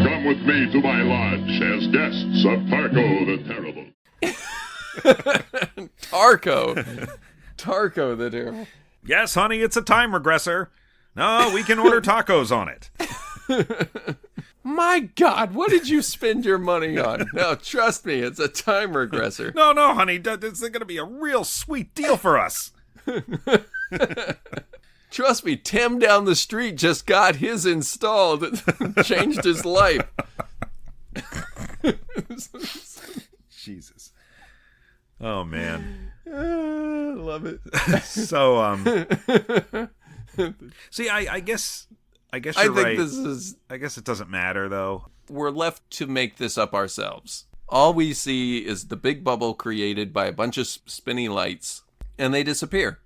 Come with me to my lodge as guests of Taco the Terrible. Tarko the Terrible. Yes, honey, it's a time regressor. No, we can order tacos on it. My God, what did you spend your money on? No, trust me, it's a time regressor. No, honey, this is going to be a real sweet deal for us. Trust me, Tim down the street just got his installed. It changed his life. Jesus. Oh, man. Love it. So, see, I guess you're right. I guess it doesn't matter, though. We're left to make this up ourselves. All we see is the big bubble created by a bunch of spinny lights, and they disappear.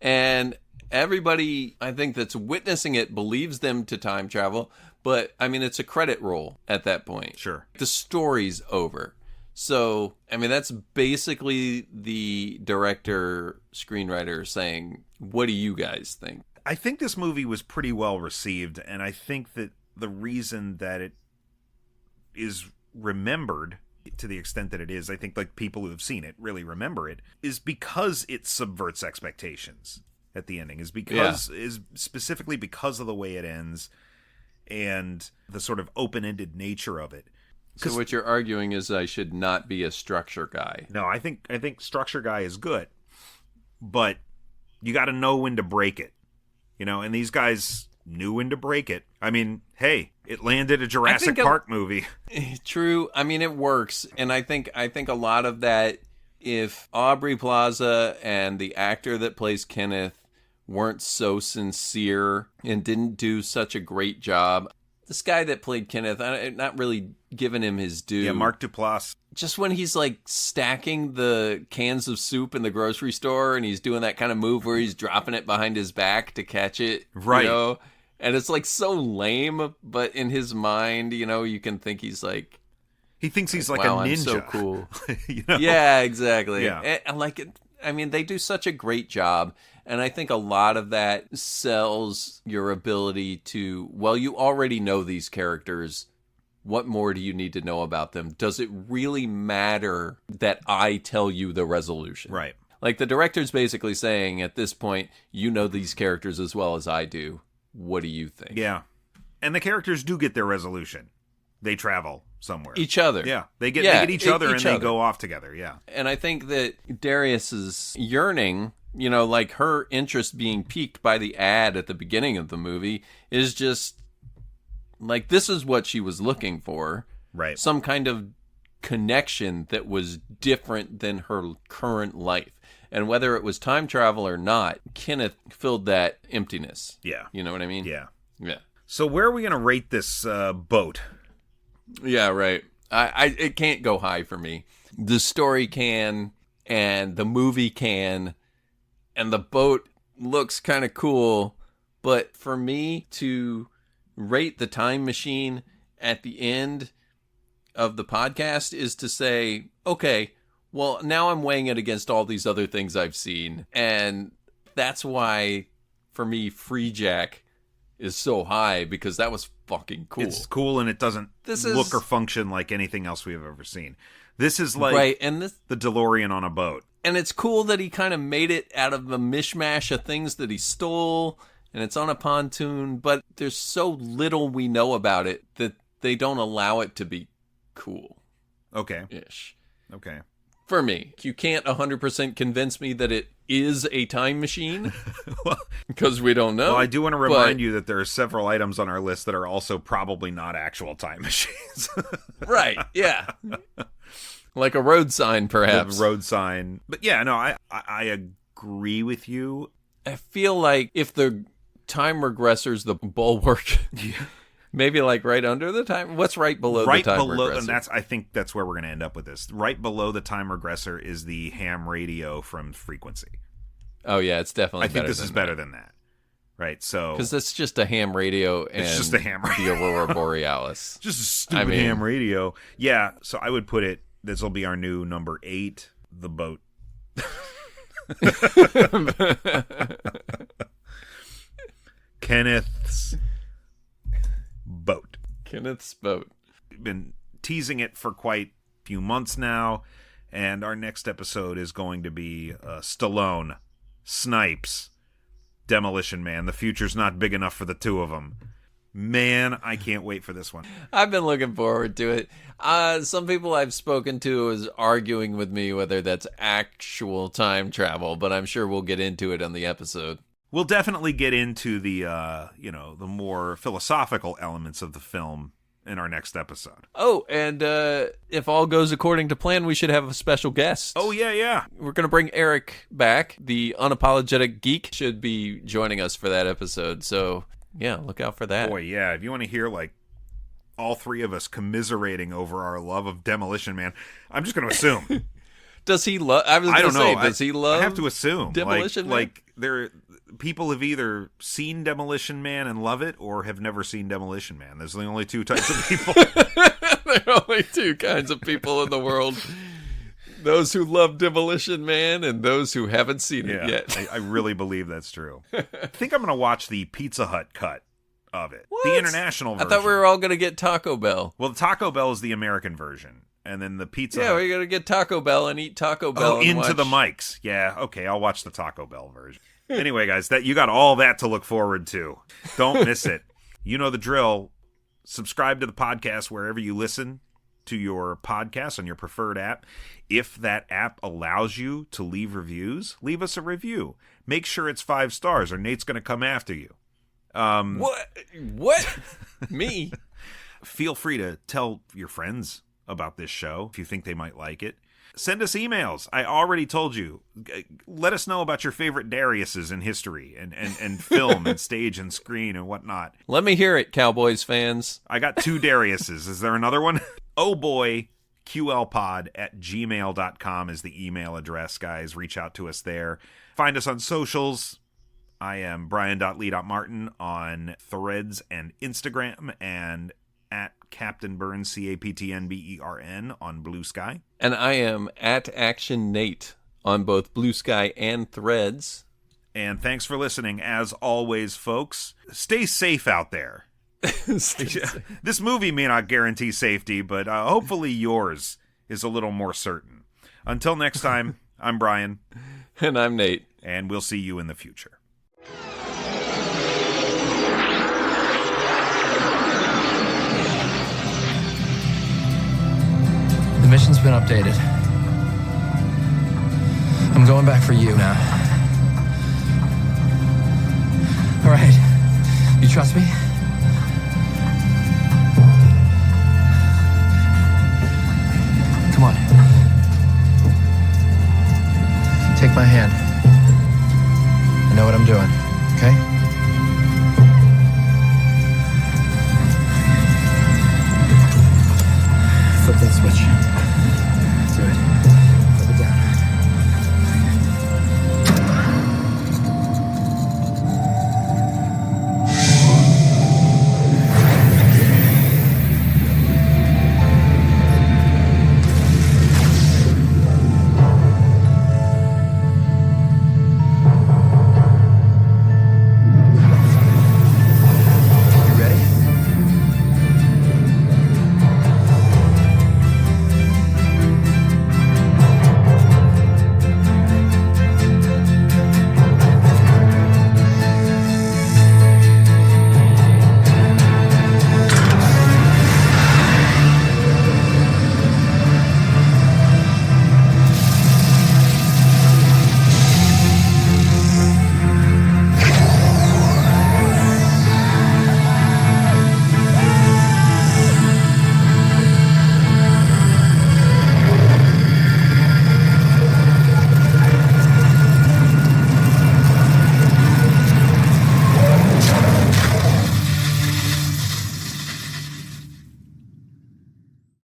And everybody, I think, that's witnessing it believes them to time travel, but, I mean, it's a credit roll at that point. Sure. The story's over. So, I mean, that's basically the director, screenwriter saying, what do you guys think? I think this movie was pretty well received, and I think that the reason that it is remembered to the extent that it is, I think like people who have seen it really remember it, is because it subverts expectations at the ending, is specifically because of the way it ends and the sort of open-ended nature of it. So what you're arguing is I should not be a structure guy. No, I think structure guy is good, but you got to know when to break it, and these guys knew when to break it. I mean, hey, it landed a Jurassic Park movie. True. I mean, it works, and I think a lot of that, if Aubrey Plaza and the actor that plays Kenneth weren't so sincere and didn't do such a great job. This guy that played Kenneth, I'm not really giving him his due. Yeah, Mark Duplass. Just when he's like stacking the cans of soup in the grocery store and he's doing that kind of move where he's dropping it behind his back to catch it. Right. And it's like so lame, but in his mind, you can think he's like... He thinks he's like wow, a ninja. I'm so cool. Yeah, exactly. Yeah. And like, I mean, they do such a great job. And I think a lot of that sells your ability to, well, you already know these characters. What more do you need to know about them? Does it really matter that I tell you the resolution? Right. Like the director's basically saying at this point, you know these characters as well as I do. What do you think? Yeah. And the characters do get their resolution. They travel somewhere. Each other. Yeah. They get each other and they go off together. Yeah. And I think that Darius's yearning, like her interest being piqued by the ad at the beginning of the movie is just like, this is what she was looking for. Right. Some kind of connection that was different than her current life. And whether it was time travel or not, Kenneth filled that emptiness. Yeah. You know what I mean? Yeah. Yeah. So where are we going to rate this boat? Yeah, right. It can't go high for me. The story can, and the movie can, and the boat looks kind of cool. But for me to rate the time machine at the end of the podcast is to say, okay, well, now I'm weighing it against all these other things I've seen. And that's why, for me, Free Jack is so high, because that was fucking cool. It's cool, and it doesn't look or function like anything else we've ever seen. This is like the DeLorean on a boat. And it's cool that he kind of made it out of a mishmash of things that he stole, and it's on a pontoon, but there's so little we know about it that they don't allow it to be cool. Okay. Ish. Okay. For me, you can't 100% convince me that it is a time machine, because we don't know. Well, I do want to remind you that there are several items on our list that are also probably not actual time machines. Right, yeah. Like a road sign, perhaps. The road sign. But yeah, no, I agree with you. I feel like if the time regressor's the bulwark... Maybe like right under the time. What's right below the time regressor? And I think that's where we're going to end up with this. Right below the time regressor is the ham radio from Frequency. Oh yeah, it's definitely. I think this is better than that. Right, so because it's just a ham radio and it's just a ham radio. The Aurora Borealis. Just a stupid ham radio. Yeah, so I would put it. This will be our new number 8, the boat. Kenneth's boat. Kenneth's boat. We've been teasing it for quite a few months now, and our next episode is going to be Stallone, Snipes, Demolition Man. The future's not big enough for the two of them. Man, I can't wait for this one. I've been looking forward to it. Some people I've spoken to is arguing with me whether that's actual time travel, but I'm sure we'll get into it on the episode. We'll definitely get into the, the more philosophical elements of the film in our next episode. Oh, and if all goes according to plan, we should have a special guest. Oh, yeah. We're going to bring Eric back. The unapologetic geek should be joining us for that episode. So, yeah, look out for that. Boy, yeah. If you want to hear, like, all three of us commiserating over our love of Demolition Man, I'm just going to assume. Does he love? I don't know. Does he love? I have to assume. Demolition Man? Like people have either seen Demolition Man and love it or have never seen Demolition Man. There's the only two types of people. There are only two kinds of people in the world. Those who love Demolition Man and those who haven't seen it yet. I really believe that's true. I think I'm going to watch the Pizza Hut cut of it. What? The international version. I thought we were all going to get Taco Bell. Well, Taco Bell is the American version. And then the Pizza Yeah, Hut. we're going to get Taco Bell and eat Taco Bell. Oh, and into watch... the mics. Yeah, okay, I'll watch the Taco Bell version. Anyway, guys, you got all that to look forward to. Don't miss it. You know the drill. Subscribe to the podcast wherever you listen to your podcast on your preferred app. If that app allows you to leave reviews, leave us a review. Make sure it's 5 stars or Nate's going to come after you. What? Me? Feel free to tell your friends about this show if you think they might like it. Send us emails. I already told you. Let us know about your favorite Dariuses in history and film and stage and screen and whatnot. Let me hear it, Cowboys fans. I got 2 Dariuses. Is there another one? OhBoyQLPod@gmail.com is the email address, guys. Reach out to us there. Find us on socials. I am Brian.Lee.Martin on Threads and Instagram, and at Captain Burns, CaptnBern on Blue Sky. And I am at Action Nate on both Blue Sky and Threads. And thanks for listening. As always, folks, stay safe out there. This movie may not guarantee safety, but hopefully yours is a little more certain. Until next time, I'm Brian. And I'm Nate. And we'll see you in the future. The mission's been updated. I'm going back for you now. All right. You trust me? Come on. Take my hand. I know what I'm doing, okay?